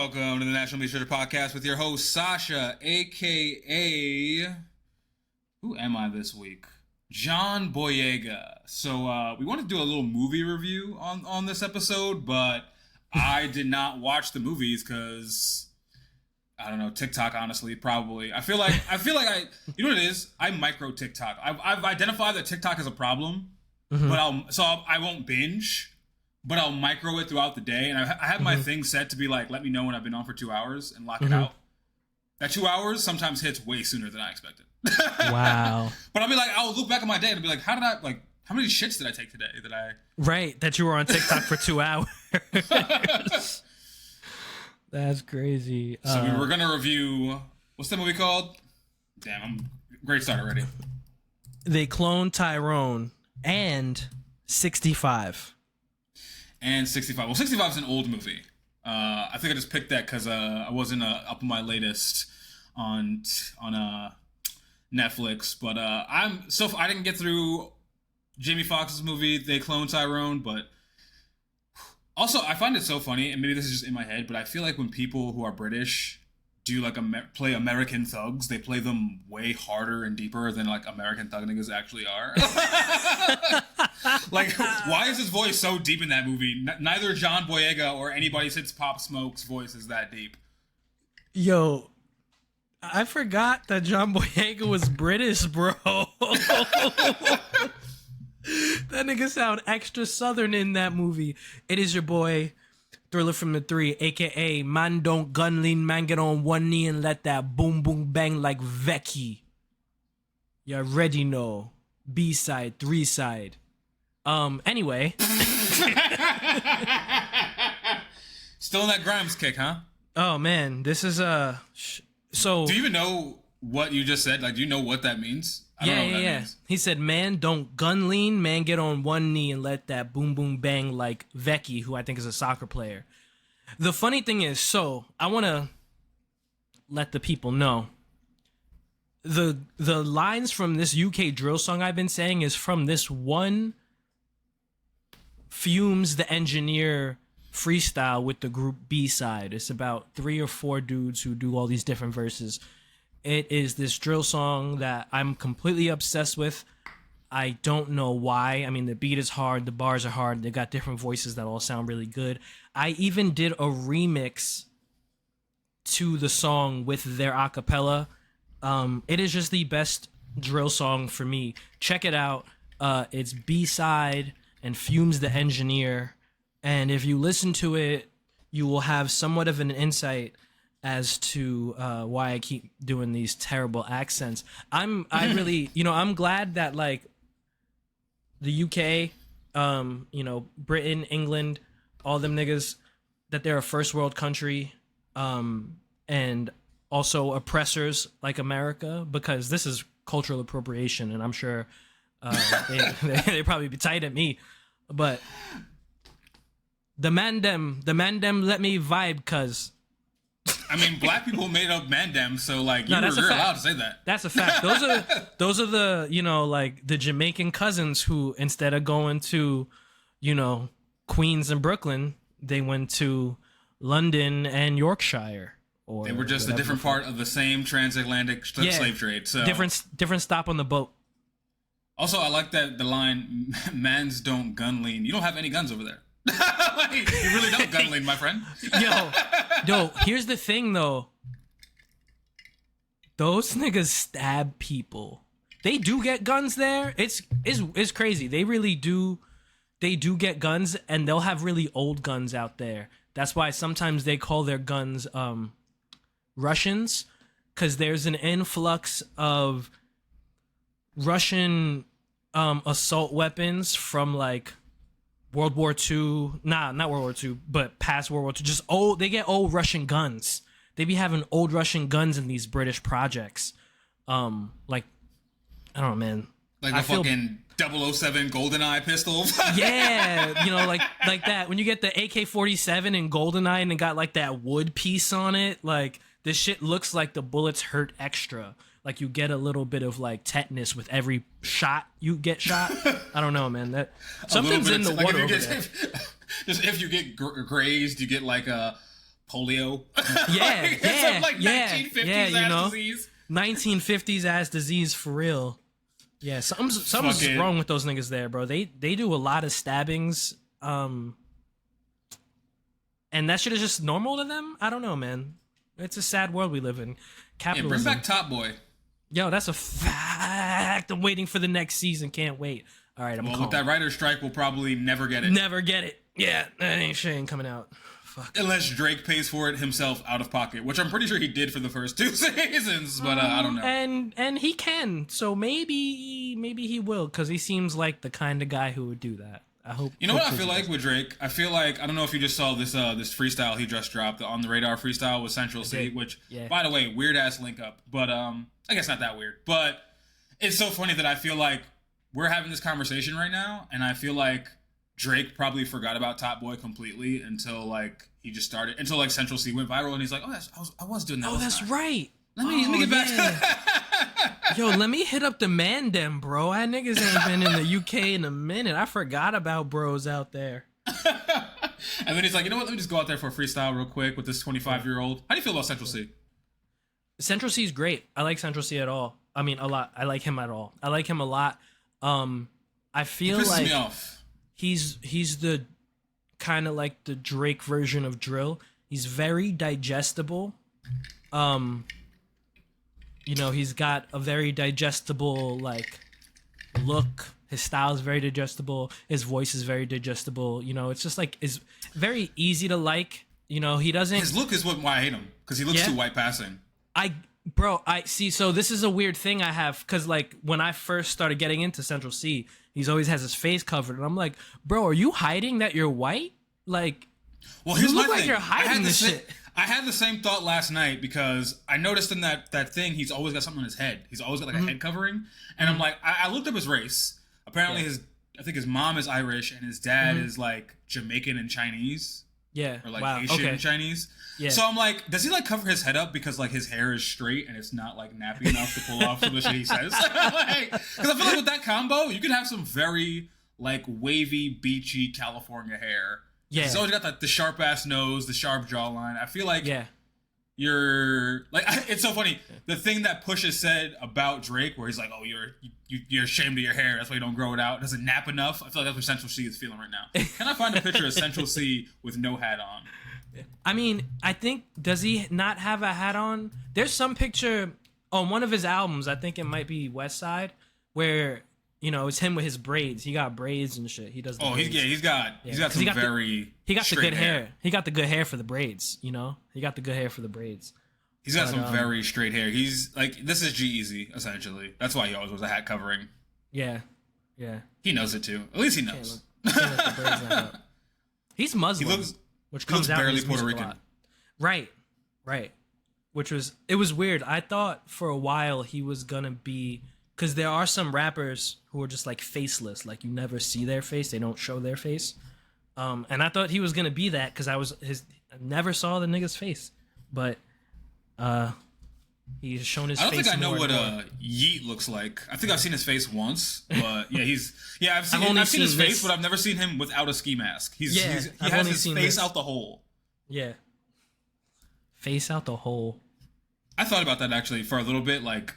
Welcome to the National Media Treasure Podcast with your host, Sasha, a.k.a. Who am I this week? John Boyega. So we wanted to do a little movie review on this episode, but I did not watch the movies because, I don't know, TikTok, honestly, probably. I feel like you know what it is? I micro TikTok. I've identified that TikTok is a problem, but I won't binge. But I'll micro it throughout the day, and I have my thing set to be like, let me know when I've been on for 2 hours and lock it out. That 2 hours sometimes hits way sooner than I expected. Wow. But I'll be like, I'll look back at my day and be like, how many shits did I take today Right, that you were on TikTok for 2 hours. That's crazy. So we were going to review, what's the movie called? Damn, great start already. They cloned Tyrone and 65. And 65. Well, 65 is an old movie. I think I just picked that because I wasn't up on my latest on Netflix. But I didn't get through Jamie Foxx's movie, They Clone Tyrone. But also, I find it so funny, and maybe this is just in my head, but I feel like when people who are British do like play American thugs, they play them way harder and deeper than like American thug niggas actually are. Like, why is his voice so deep in that movie? Neither John Boyega or anybody since Pop Smoke's voice is that deep. Yo, I forgot that John Boyega was British, bro. That nigga sound extra southern in that movie. It is your boy, Thriller from the 3, a.k.a. Man don't gun lean, man get on one knee and let that boom boom bang like Vecchi. You already know. B-side, 3-side. Anyway. Still in that Grimes kick, huh? Oh, man. This is so... Do you even know what you just said? Like, do you know what that means? I don't know what that means. He said, man, don't gun lean, man, get on one knee and let that boom boom bang like Vecchi, who I think is a soccer player. The funny thing is, so I want to let the people know the lines from this UK drill song I've been saying is from this one Fumes the Engineer freestyle with the group B-side. It's about 3 or 4 dudes who do all these different verses. It is this drill song that I'm completely obsessed with. I don't know why. I mean, the beat is hard, the bars are hard, they got different voices that all sound really good. I even did a remix to the song with their acapella. It is just the best drill song for me. Check it out. It's B-side and Fumes the Engineer. And if you listen to it, you will have somewhat of an insight as to why I keep doing these terrible accents. I'm glad that like the UK, Britain, England, all them niggas, that they're a first world country, and also oppressors like America, because this is cultural appropriation, and I'm sure they probably be tight at me, but the man dem let me vibe, cuz. I mean, black people made up Mandem, so like you're allowed to say that. That's a fact. Those are the like the Jamaican cousins who, instead of going to Queens and Brooklyn, they went to London and Yorkshire. Or they were just a different part of the same transatlantic slave trade. So different stop on the boat. Also, I like that the line "Mans don't gun lean." You don't have any guns over there. Like, you really don't gun lean, my friend. Yo, here's the thing though. Those niggas stab people. They do get guns there. It's crazy. They really do. They do get guns, and they'll have really old guns out there. That's why sometimes they call their guns Russians, because there's an influx of Russian assault weapons from like World War II, not World War II, but past World War II. Just they get old Russian guns. They be having old Russian guns in these British projects. Like, I don't know, man. Like a fucking 007 GoldenEye pistol. Yeah, like that. When you get the AK-47 in GoldenEye and it got like that wood piece on it, like this shit looks like the bullets hurt extra. Like you get a little bit of like tetanus with every shot you get shot. I don't know, man. That something's in the water over there. Just if you get grazed, you get like a polio. Yeah, yeah, some, like, yeah, 1950s yeah, you ass know, disease. 1950s ass disease for real. Yeah, something's wrong with those niggas there, bro. They do a lot of stabbings, and that shit is just normal to them. I don't know, man. It's a sad world we live in. Capitalism. Yeah, bring back Top Boy. Yo, that's a fact. I'm waiting for the next season. Can't wait. All right, Well, with that writer's strike, we'll probably never get it. Never get it. Yeah, that ain't coming out. Fuck. Unless Drake pays for it himself out of pocket, which I'm pretty sure he did for the first 2 seasons, but I don't know. And he can, so maybe he will, because he seems like the kind of guy who would do that. I hope. You know what I feel like with Drake? I feel like, I don't know if you just saw this this freestyle he just dropped, the On the Radar freestyle with Central Cee, which, by the way, weird ass link up, but I guess not that weird. But it's so funny that I feel like we're having this conversation right now, and I feel like Drake probably forgot about Top Boy completely until like he just started, until like Central Cee went viral, and he's like, oh, I was doing that. Oh, that's right. Let me get back. Yo, let me hit up the man dem, bro. That niggas ain't been in the UK in a minute. I forgot about bros out there. And then he's like, you know what? Let me just go out there for a freestyle real quick with this 25-year-old. How do you feel about Central Cee? Central Cee's great. I like Central Cee at all. I mean, a lot. I like him at all. I like him a lot. I feel he pisses like me off. He's the kind of like the Drake version of drill. He's very digestible. You know, he's got a very digestible like look. His style is very digestible. His voice is very digestible. You know, it's just like it's very easy to like. You know, he doesn't. His look is why I hate him, because he looks too white passing. I see. So this is a weird thing I have, because like when I first started getting into Central Cee, he's always has his face covered, and I'm like, bro, are you hiding that you're white? Like, well, here's you look my like thing. you're hiding this shit. I had the same thought last night, because I noticed in that thing, he's always got something on his head. He's always got like a head covering, and I'm like, I looked up his race. Apparently, I think his mom is Irish, and his dad is like Jamaican and Chinese. Yeah, or like Asian and Chinese. Yeah. So I'm like, does he like cover his head up because like his hair is straight and it's not like nappy enough to pull off some of the shit he says? Because I feel like with that combo, you could have some very like wavy, beachy California hair. Yeah. He's always got the sharp ass nose, the sharp jawline. I feel like you're like, it's so funny. The thing that Pusha said about Drake, where he's like, oh, you're ashamed of your hair, that's why you don't grow it out. It doesn't nap enough. I feel like that's what Central Cee is feeling right now. Can I find a picture of Central Cee with no hat on? I mean, I think, does he not have a hat on? There's some picture on one of his albums, I think it might be West Side, where, you know, it's him with his braids. He got braids and shit. He does the braids. He's got some very he got the good hair. He got the good hair for the braids, you know? He got the good hair for the braids. He's got some very straight hair. He's like, this is G-Eazy, essentially. That's why he always wears a hat covering. Yeah. Yeah. He knows it too. At least he knows. He's Muslim. Which comes out barely Puerto Rican. Right. It was weird. I thought for a while he was gonna be, because there are some rappers who are just like faceless, like you never see their face, they don't show their face. And I thought he was gonna be that, because I never saw the nigga's face, but he's shown his face. I don't think I know what Yeat looks like. I think I've seen his face once, but I've seen his face, but I've never seen him without a ski mask. He has his face out the hole. Yeah. Face out the hole. I thought about that actually for a little bit, like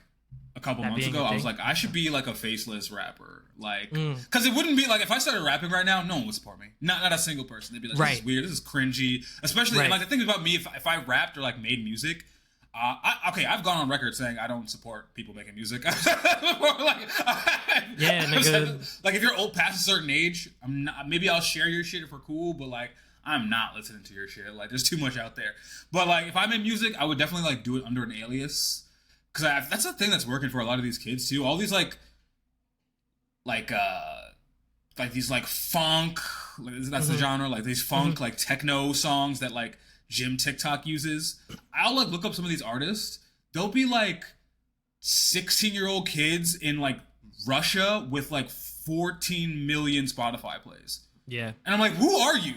a couple months ago. I was like, I should be like a faceless rapper. Like, because it wouldn't be like, if I started rapping right now, no one would support me. Not a single person. They'd be like, this is weird, this is cringy. Especially, like the thing about me, if I rapped or like made music, I've gone on record saying I don't support people making music. Nigga. Like if you're old past a certain age, maybe I'll share your shit if we're cool, but like I'm not listening to your shit. Like there's too much out there. But like if I made music, I would definitely like do it under an alias, because that's the thing that's working for a lot of these kids too. All these like these like funk, that's the genre, like these funk like techno songs that like Jim TikTok uses. I'll like look up some of these artists. They'll be like 16-year-old kids in like Russia with like 14 million Spotify plays. Yeah. And I'm like, who are you?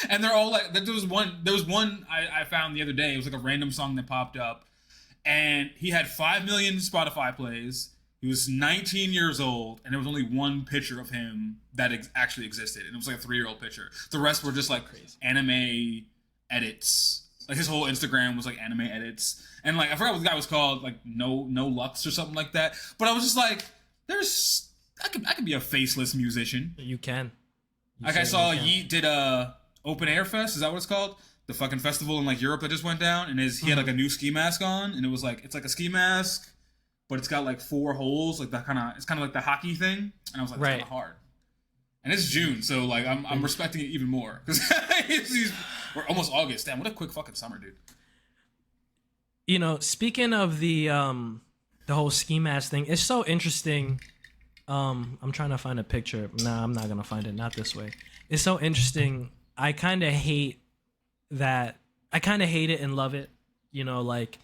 And they're all like, there was one I found the other day. It was like a random song that popped up, and he had 5 million Spotify plays. He was 19 years old, and there was only one picture of him that actually existed, and it was like a 3-year-old picture. The rest were just like anime edits. Like his whole Instagram was like anime edits, and like I forgot what the guy was called, like No Lux or something like that. But I was just like, I could be a faceless musician. You can. Like I saw Yeat did a Open Air Fest. Is that what it's called? The fucking festival in like Europe that just went down, and he had like a new ski mask on, and it was like it's like a ski mask, but it's got like 4 holes, like that it's kind of like the hockey thing, and I was like, it's kind of hard. And it's June, so like I'm respecting it even more because we're almost August. Damn, what a quick fucking summer, dude. You know, speaking of the whole ski mask thing, it's so interesting. I'm trying to find a picture. Nah, I'm not gonna find it. Not this way. It's so interesting. I kind of hate that. I kind of hate it and love it. You know, like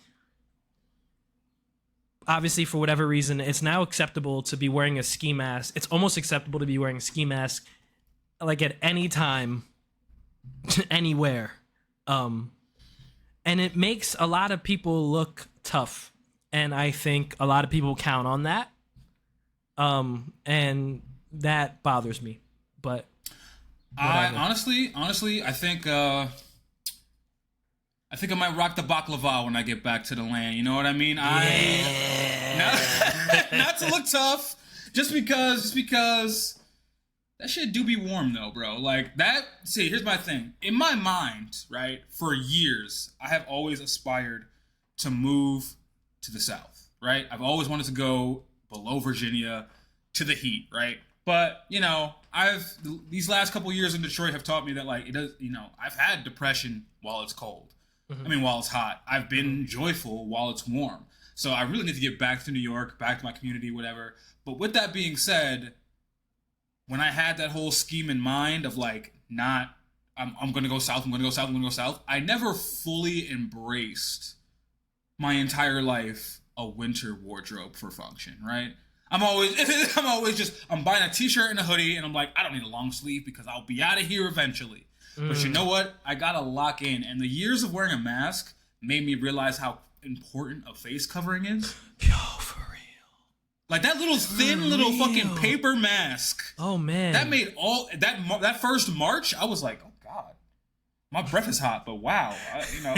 obviously for whatever reason, it's now acceptable to be wearing a ski mask. It's almost acceptable to be wearing a ski mask, like at any time, anywhere. And it makes a lot of people look tough, and I think a lot of people count on that. And that bothers me, but whatever. honestly, I think I might rock the baklava when I get back to the land. You know what I mean? Not to look tough, just because that shit do be warm though, bro. Like that. See, here's my thing. In my mind, right, for years, I have always aspired to move to the South, right? I've always wanted to go below Virginia to the heat, right? But, you know, these last couple years in Detroit have taught me that, like, it does, you know, I've had depression while it's cold. I mean, while it's hot. I've been joyful while it's warm. So I really need to get back to New York, back to my community, whatever. But with that being said, when I had that whole scheme in mind of, like, I'm going to go south, I'm going to go south, I'm going to go south, I never fully embraced my entire life a winter wardrobe for function, right? I'm always I'm buying a t-shirt and a hoodie, and I'm like, I don't need a long sleeve because I'll be out of here eventually. But you know what? I gotta lock in, and the years of wearing a mask made me realize how important a face covering is. Yo, for real. Like that little thin little fucking paper mask. Oh man, that made that first March. I was like, oh god, my breath is hot, but wow, you know,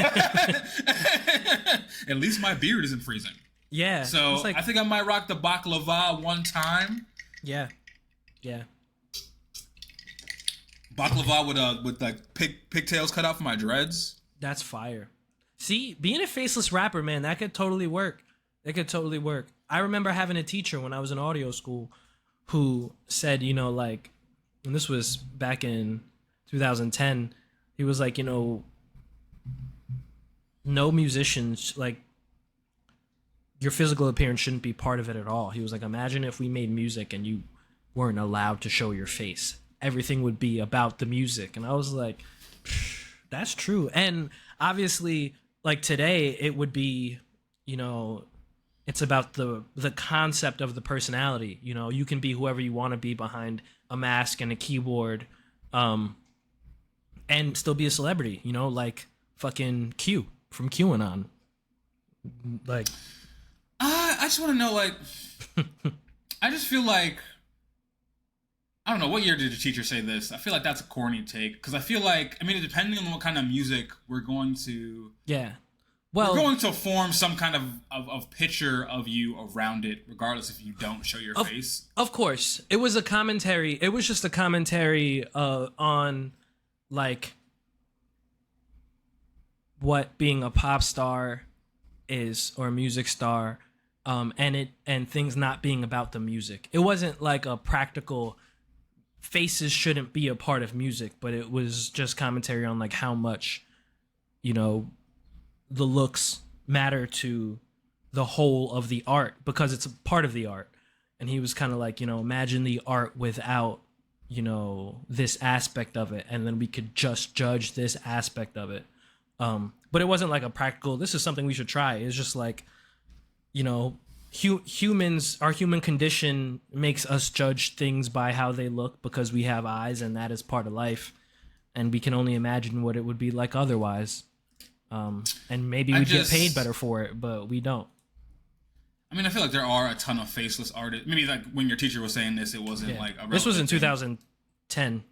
at least my beard isn't freezing. Yeah. So like, I think I might rock the baklava one time. Yeah. Baklava with like pigtails cut out for my dreads. That's fire. See, being a faceless rapper, man, that could totally work. I remember having a teacher when I was in audio school who said, you know, like, and this was back in 2010, he was like, you know, no musicians, like, your physical appearance shouldn't be part of it at all. He was like, imagine if we made music and you weren't allowed to show your face. Everything would be about the music. And I was like, that's true. And obviously, like today, it would be, you know, it's about the concept of the personality. You know, you can be whoever you want to be behind a mask and a keyboard, and still be a celebrity, you know, like fucking Q from QAnon. Like, I just want to know, like, I just feel like, I don't know, what year did the teacher say this? I feel like that's a corny take, because I feel like, I mean, depending on what kind of music we're going to... Yeah. Well, we're going to form some kind of picture of you around it, regardless if you don't show your face. Of course. It was a commentary. It was just a commentary on, like, what being a pop star is, or a music star, and things not being about the music. It wasn't like a practical faces shouldn't be a part of music, but it was just commentary on like how much, you know, the looks matter to the whole of the art because it's a part of the art. And he was kind of like, you know, imagine the art without, you know, this aspect of it, and then we could just judge this aspect of it. But it wasn't like a practical, this is something we should try. It's just like, you know, humans, our human condition makes us judge things by how they look because we have eyes, and that is part of life. And we can only imagine what it would be like otherwise. And maybe we'd get paid better for it, but we don't. I mean, I feel like there are a ton of faceless artists. Maybe like when your teacher was saying this, it wasn't like a this was in thing. 2010.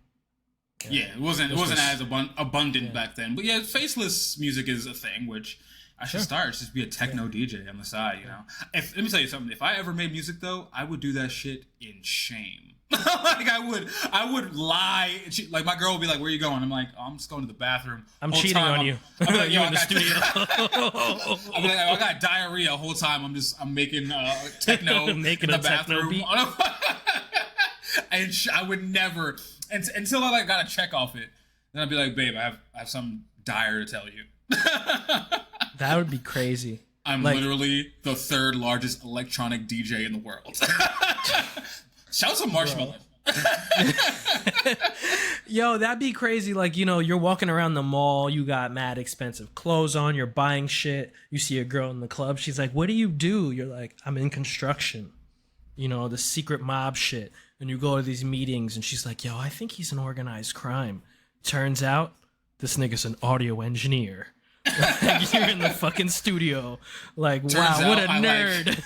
Yeah, it wasn't as abundant back then. But yeah, faceless music is a thing, which I should start. Just be a techno DJ on the side, you know. Let me tell you something. If I ever made music though, I would do that shit in shame. Like I would lie. Like my girl would be like, "Where are you going?" I'm like, "Oh, I'm just going to the bathroom." I'm cheating on you. I'm like, "Yo, in the studio." I'm like, I got diarrhea the whole time. I'm making techno making in a the techno bathroom. beat. And I would never until I got a check off it. Then I'd be like, "Babe, I have something dire to tell you." That would be crazy. I'm literally the third largest electronic DJ in the world. Shout out to Marshmallow. Yo, that'd be crazy. Like, you know, you're walking around the mall, you got mad expensive clothes on, you're buying shit. You see a girl in the club, she's like, "What do you do?" You're like, "I'm in construction." You know, the secret mob shit. And you go to these meetings and she's like, "Yo, I think he's an organized crime." Turns out, this nigga's an audio engineer. You're in the fucking studio. Like, wow, what a nerd.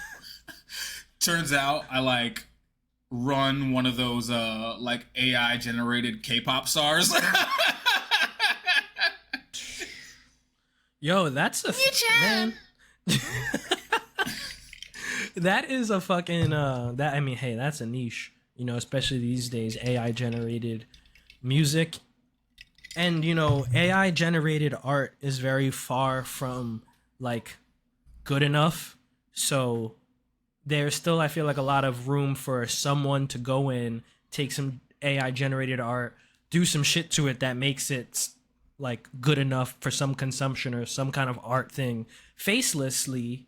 Turns out I run one of those AI generated K-pop stars. Yo, that's a man. That is a fucking hey, that's a niche. You know, especially these days, AI generated music. And, you know, AI generated art is very far from good enough. So there's still, I feel like, a lot of room for someone to go in, take some AI generated art, do some shit to it that makes it good enough for some consumption or some kind of art thing facelessly,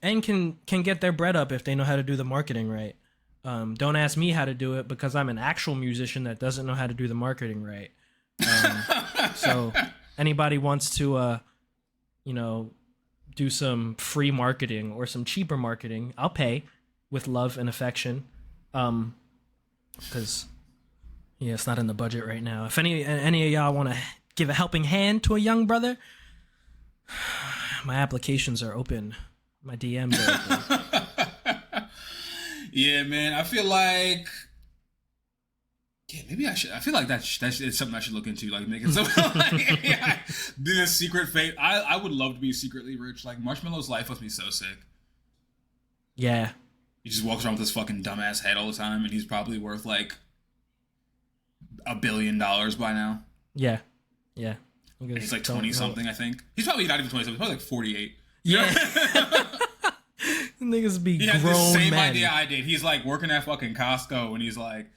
and can get their bread up if they know how to do the marketing right. Don't ask me how to do it because I'm an actual musician that doesn't know how to do the marketing right. So anybody wants to, do some free marketing or some cheaper marketing, I'll pay with love and affection. Because it's not in the budget right now. If any of y'all want to give a helping hand to a young brother, my applications are open. My DMs are open. Yeah, man. I feel like... Yeah, maybe I should. I feel like that's something I should look into, making something do a secret fate. I would love to be secretly rich. Like Marshmallow's life must be so sick. Yeah. He just walks around with this fucking dumbass head all the time, and he's probably worth $1 billion by now. Yeah. And he's 20 something, I think. He's probably not even 20 something. He's probably 48. Yeah. Niggas be grown men. He has the same idea I did. He's working at fucking Costco, and he's like,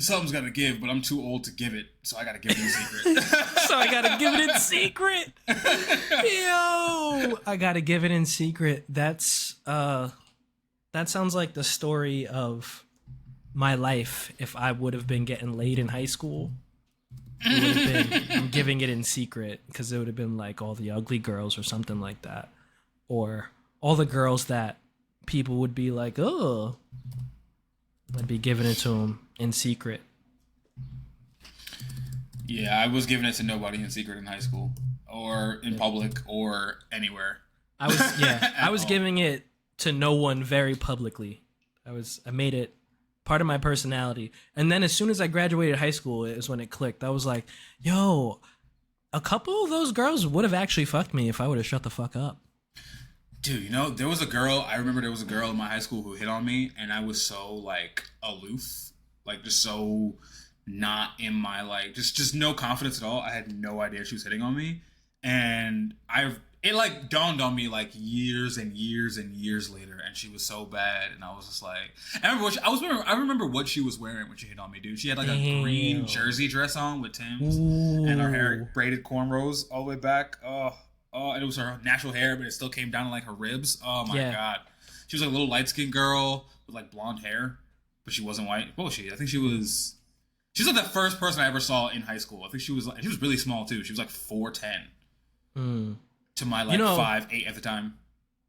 "Something's gotta give, but I'm too old to give it, so I gotta give it in secret." So I gotta give it in secret. Yo, I gotta give it in secret. That's that sounds like the story of my life if I would have been getting laid in high school. It would have been I'm giving it in secret because it would have been all the ugly girls or something like that, or all the girls that people would be like, "Oh." I'd be giving it to them in secret. Yeah, I was giving it to nobody in secret in high school, or in public, or anywhere. I was giving it to no one very publicly. I made it part of my personality. And then as soon as I graduated high school, it was when it clicked. I was like, yo, a couple of those girls would have actually fucked me if I would have shut the fuck up. Dude, there was a girl, I remember there was a girl in my high school who hit on me, and I was so, aloof. Just so not in my, just no confidence at all. I had no idea she was hitting on me. And it, dawned on me, years and years and years later, and she was so bad, and I was just like... I remember what she was wearing when she hit on me, dude. She had, a green jersey dress on with Tim's, and her hair braided cornrows all the way back. And it was her natural hair, but it still came down to her ribs. Oh my god, she was a little light skinned girl with blonde hair, but she wasn't white. What was she? I think she was. She's the first person I ever saw in high school. I think she was really small too. She was 4'10". To my 5'8" at the time.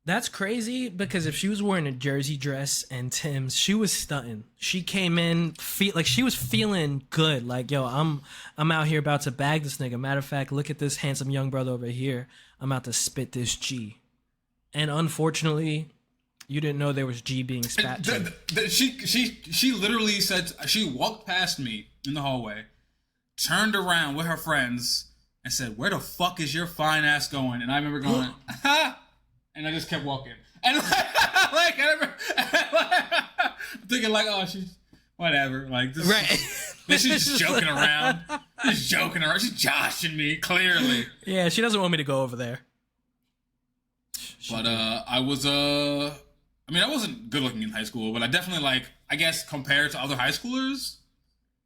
That's crazy because if she was wearing a jersey dress and Tim's, she was stunting. She came in she was feeling good. Yo, I'm out here about to bag this nigga. Matter of fact, look at this handsome young brother over here. I'm about to spit this G. And unfortunately, you didn't know there was G being spat to. She literally said, she walked past me in the hallway, turned around with her friends and said, "Where the fuck is your fine ass going?" And I remember going, "Ha!" And I just kept walking. And like, I remember thinking like, "Oh, she's whatever." Like, this, Right. she's just joking around. She's joking around. She's joshing me, clearly. Yeah, she doesn't want me to go over there. But I was I mean, I wasn't good looking in high school, but I definitely, like, I guess compared to other high schoolers,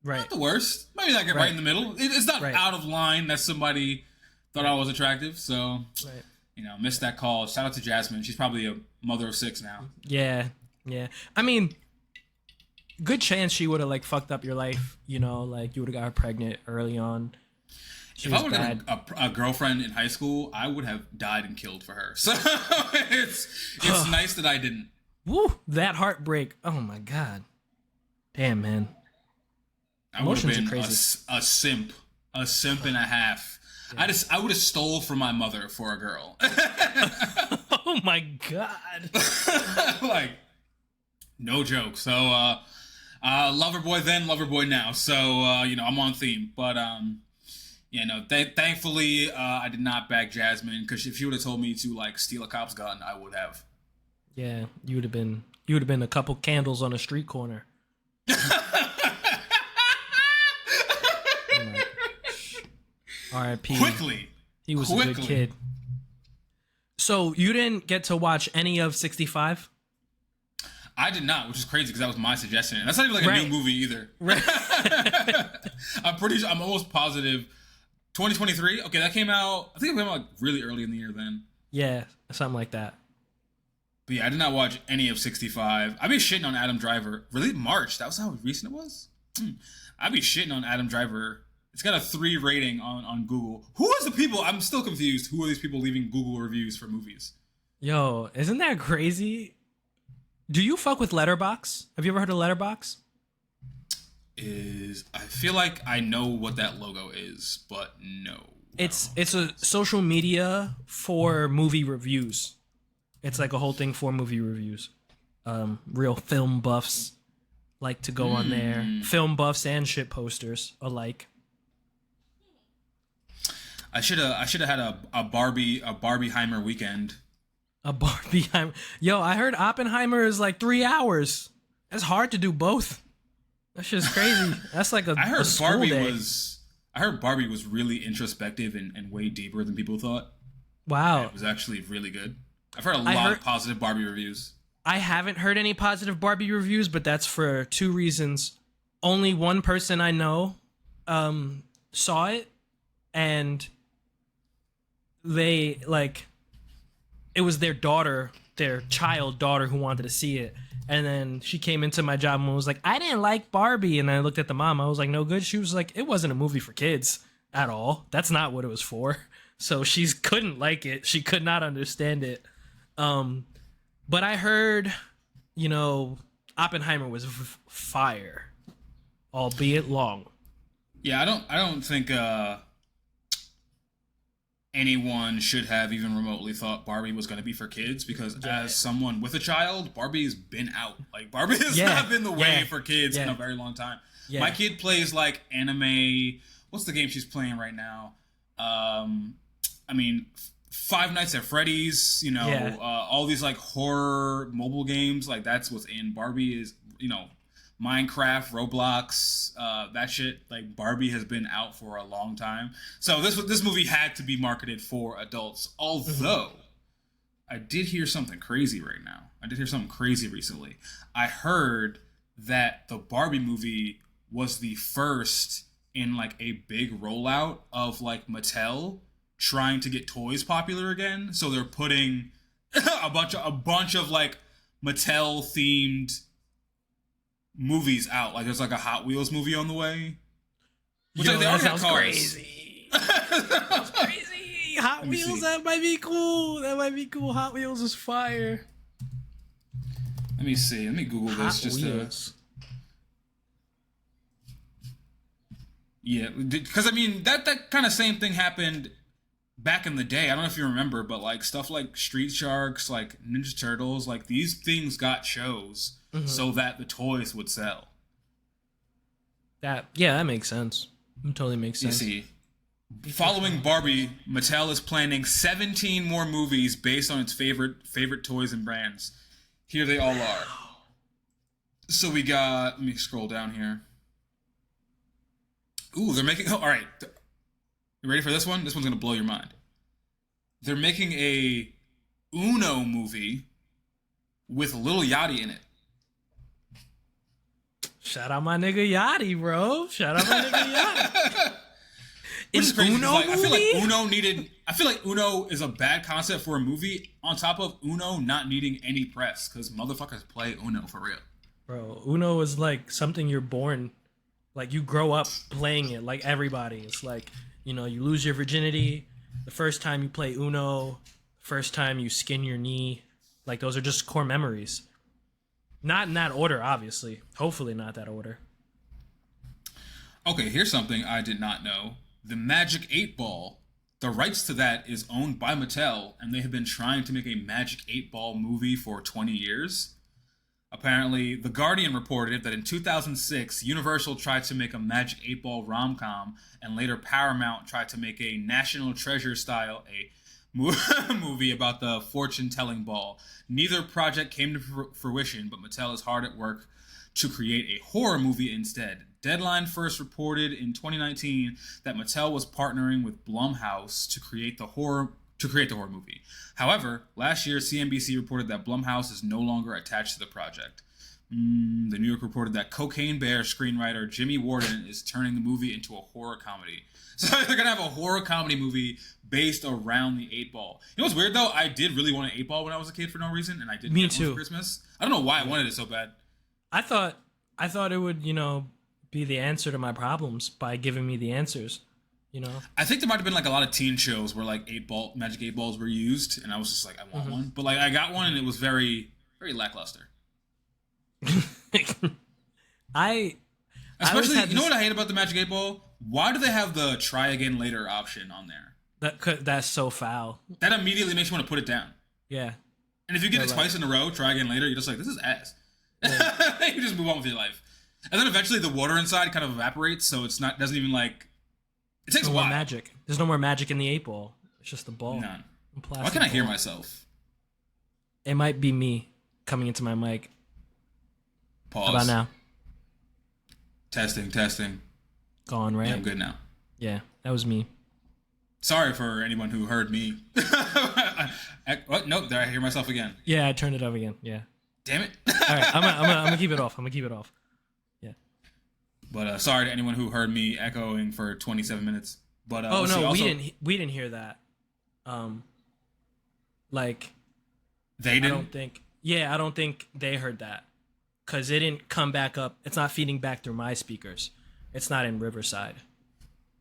Right. not the worst. Maybe like right in the middle. It's not out of line that somebody thought I was attractive. So, you know, missed that call. Shout out to Jasmine. She's probably a mother of 6 now. Yeah. I mean, good chance she would have like fucked up your life. You know, like you would have got her pregnant early on. If I would have got a girlfriend in high school, I would have died and killed for her. So it's nice that I didn't. Woo! That heartbreak. Oh my god. Damn, man. I would have been a simp and a half. Yeah. I would have stole from my mother for a girl. Oh my god. Like, no joke. So, lover boy then, lover boy now. So, you know, I'm on theme. But, you know, thankfully, I did not bag Jasmine, because if she would have told me to, like, steal a cop's gun, I would have. Yeah, you would have been a couple candles on a street corner. R.I.P. Quickly. He was a good kid. So you didn't get to watch any of 65? I did not, which is crazy because that was my suggestion. That's not even like a new movie either. Right. I'm almost positive 2023. Okay, that came out, I think it came out like really early in the year then. Yeah, something like that. But yeah, I did not watch any of 65. I'd be shitting on Adam Driver. Really? March? That was how recent it was? I'd be shitting on Adam Driver. It's got a 3 rating on Google. Who is the people? I'm still confused. Who are these people leaving Google reviews for movies? Yo, isn't that crazy? Do you fuck with Letterboxd? Have you ever heard of Letterboxd? I feel like I know what that logo is, but no. It's a social media for movie reviews. It's like a whole thing for movie reviews. Real film buffs like to go on there. Film buffs and shit posters alike. I should have had a Barbieheimer weekend. A Barbieheimer. Yo, I heard Oppenheimer is like 3 hours. That's hard to do both. That's just crazy. That's like I heard Barbie day. I heard Barbie was really introspective and way deeper than people thought. Wow. And it was actually really good. I've heard a lot of positive Barbie reviews. I haven't heard any positive Barbie reviews, but that's for 2 reasons. Only one person I know saw it, and they, like, it was their child daughter who wanted to see it. And then she came into my job and was like, I didn't like Barbie. And I looked at the mom. I was like, no good. She was like, it wasn't a movie for kids at all. That's not what it was for. So she couldn't like it. She could not understand it. But I heard, you know, Oppenheimer was fire, albeit long. Yeah, I don't think anyone should have even remotely thought Barbie was going to be for kids, because as someone with a child, Barbie's been out. Like, Barbie has not been the way for kids in a very long time. Yeah. My kid plays like anime. What's the game she's playing right now? I mean, Five Nights at Freddy's, you know, all these like horror mobile games. Like, that's what's in. Barbie is, you know, Minecraft, Roblox, that shit. Like, Barbie has been out for a long time. So this movie had to be marketed for adults. Although, I did hear something crazy right now. I did hear something crazy recently. I heard that the Barbie movie was the first in like a big rollout of like Mattel trying to get toys popular again. So they're putting a bunch of like Mattel themed movies out. Like, there's like a Hot Wheels movie on the way. Which, yo, that sounds crazy. That's crazy. Hot Wheels, that might be cool. That might be cool. Hot Wheels is fire. Let me see. Let me Google this just to. Yeah, because I mean that kind of same thing happened back in the day. I don't know if you remember, but like stuff like Street Sharks, like Ninja Turtles, like these things got shows so that the toys would sell. That makes sense. It totally makes sense. You see, following Barbie, Mattel is planning 17 more movies based on its favorite toys and brands. Here they all are. So we got. Let me scroll down here. Ooh, they're making. Oh, all right. You ready for this one? This one's gonna blow your mind. They're making a Uno movie with Lil Yachty in it. Shout out my nigga Yachty, bro. Shout out my nigga Yachty. Is Uno movie? I feel like Uno is a bad concept for a movie. On top of Uno not needing any press, because motherfuckers play Uno for real. Bro, Uno is like something you're born, like you grow up playing it. Like everybody, it's like, you know, you lose your virginity the first time you play Uno, first time you skin your knee. Like those are just core memories. Not in that order, obviously. Hopefully not that order. Okay, here's something I did not know. The Magic 8 Ball, the rights to that is owned by Mattel, and they have been trying to make a Magic 8 Ball movie for 20 years. Apparently, The Guardian reported that in 2006, Universal tried to make a Magic 8 Ball rom-com, and later Paramount tried to make a National Treasure style movie about the fortune-telling ball. Neither project came to fruition, but Mattel is hard at work to create a horror movie instead. Deadline first reported in 2019 that Mattel was partnering with Blumhouse to create the horror movie. However, last year CNBC reported that Blumhouse is no longer attached to the project. The New York reported that Cocaine Bear screenwriter Jimmy Warden is turning the movie into a horror comedy. So they're gonna have a horror comedy movie based around the 8 Ball. You know what's weird though? I did really want an 8 Ball when I was a kid for no reason, and I didn't get one for Christmas. I don't know why I wanted it so bad. I thought it would, you know, be the answer to my problems by giving me the answers. You know, I think there might have been like a lot of teen shows where like Magic 8 Balls were used, and I was just like, I want one. But like I got one, and it was very, very lackluster. Especially, you know what I hate about the Magic 8 Ball? Why do they have the try again later option on there? That's so foul. That immediately makes you want to put it down. Yeah. And if you get it twice in a row, try again later, you're just like, this is ass. Yeah. You just move on with your life. And then eventually the water inside kind of evaporates, so it doesn't even like. It takes a while. Magic. There's no more magic in the 8 Ball. It's just the ball. None. Why can't I hear myself? It might be me coming into my mic. Pause. How about now? Testing. Gone, right? Yeah, I'm good now. Yeah, that was me. Sorry for anyone who heard me. What? Nope, there I hear myself again. Yeah, I turned it up again. Yeah. Damn it. All right, I'm gonna keep it off. Yeah. But sorry to anyone who heard me echoing for 27 minutes. But oh no, we didn't hear that. Like they didn't. I don't think they heard that because it didn't come back up. It's not feeding back through my speakers. It's not in Riverside.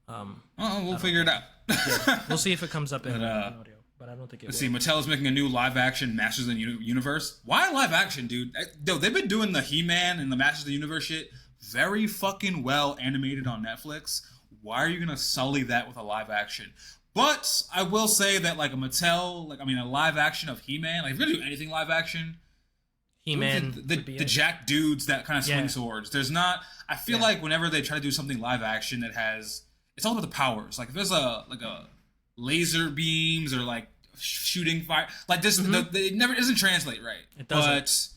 We'll figure it out. Yeah, we'll see if it comes up in audio, but I don't think it will. Let's see, Mattel is making a new live-action Masters of the Universe. Why live-action, dude? They've been doing the He-Man and the Masters of the Universe shit very fucking well animated on Netflix. Why are you going to sully that with a live-action? But I will say that, like, a live-action of He-Man, like, if you're going to do anything live-action, He-Man, the jack dudes that kind of swing swords. There's not. I feel like whenever they try to do something live action that has, it's all about the powers. Like if there's a laser beams or like shooting fire, like this, it never doesn't translate right. It doesn't.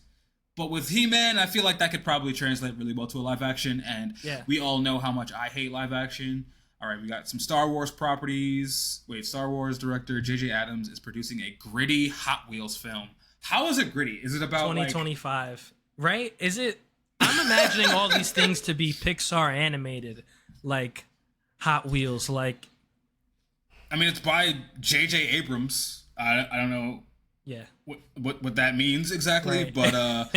But with He-Man, I feel like that could probably translate really well to a live action. And we all know how much I hate live action. All right, we got some Star Wars properties. Star Wars director J.J. Abrams is producing a gritty Hot Wheels film. How is it gritty? Is it about 2025? Right? Is it? I'm imagining all these things to be Pixar animated, like Hot Wheels. Like, I mean, it's by J.J. Abrams. I don't know. Yeah. What that means exactly, right. But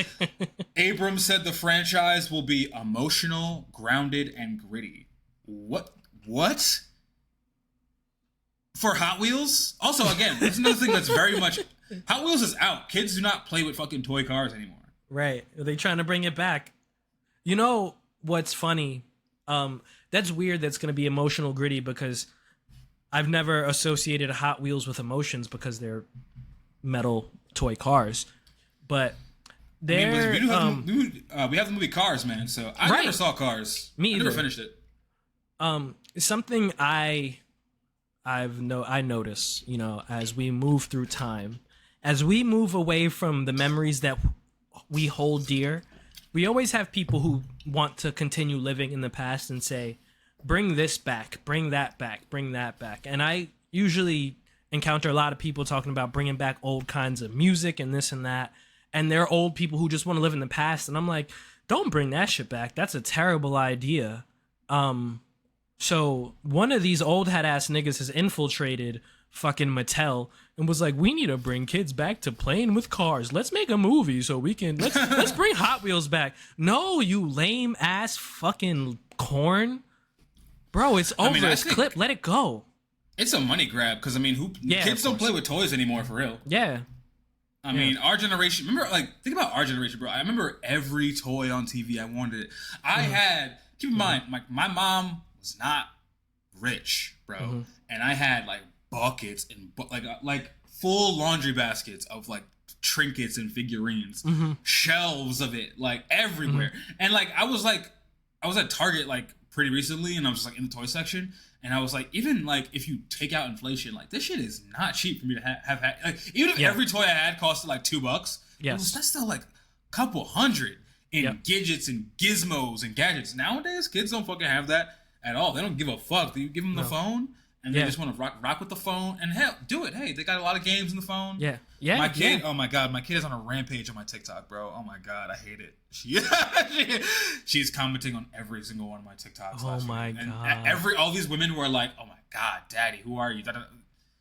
Abrams said the franchise will be emotional, grounded, and gritty. What? For Hot Wheels? Also, again, that's another thing that's very much. Hot Wheels is out. Kids do not play with fucking toy cars anymore. Right. Are they trying to bring it back? You know what's funny? That's weird that's going to be emotional gritty because I've never associated Hot Wheels with emotions because they're metal toy cars. But they're... we have the movie Cars, man, so I never saw Cars. Me either. I never finished it. Something I notice, as we move through time, as we move away from the memories that we hold dear, we always have people who want to continue living in the past and say, bring this back, bring that back, bring that back. And I usually encounter a lot of people talking about bringing back old kinds of music and this and that. And there are old people who just want to live in the past. And I'm like, don't bring that shit back. That's a terrible idea. So one of these old hat ass niggas has infiltrated fucking Mattel and was like, we need to bring kids back to playing with cars. Let's make a movie so we can let's bring Hot Wheels back. No, you lame ass fucking corn. Bro, it's over. It's clipped. Let it go. It's a money grab because kids don't play with toys anymore for real. Yeah. I mean, our generation. Remember, think about our generation, bro. I remember every toy on TV. I wanted it. I had. Keep in mind, my mom was not rich, bro, and I had buckets and like full laundry baskets of trinkets and figurines, shelves of it everywhere, and I was at Target pretty recently, and I was in the toy section, and I was even if you take out inflation, this shit is not cheap for me to have had. Even if every toy I had costed $2, that's still a couple hundred in gadgets and gizmos and gadgets. Nowadays, kids don't fucking have that at all. They don't give a fuck. You give them the phone, and they just want to rock with the phone. And hell, do it. Hey, they got a lot of games in the phone. Yeah. My kid, oh my god, my kid is on a rampage on my TikTok, bro. Oh my god, I hate it. She's commenting on every single one of my TikToks. Oh my god. And all these women who are like, oh my god, daddy, who are you?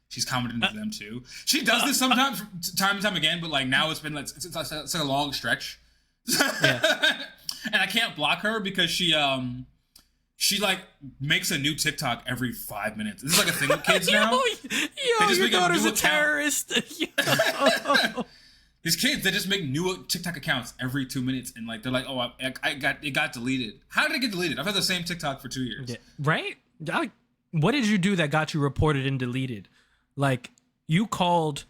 She's commenting to them too. She does this sometimes, time and time again, but now it's been it's a long stretch. And I can't block her because she makes a new TikTok every 5 minutes. This is a thing with kids now. Your daughter's a terrorist. These kids, they just make new TikTok accounts every 2 minutes, and they're like, "Oh, it got deleted." How did it get deleted? I've had the same TikTok for 2 years. Yeah, right? What did you do that got you reported and deleted? You called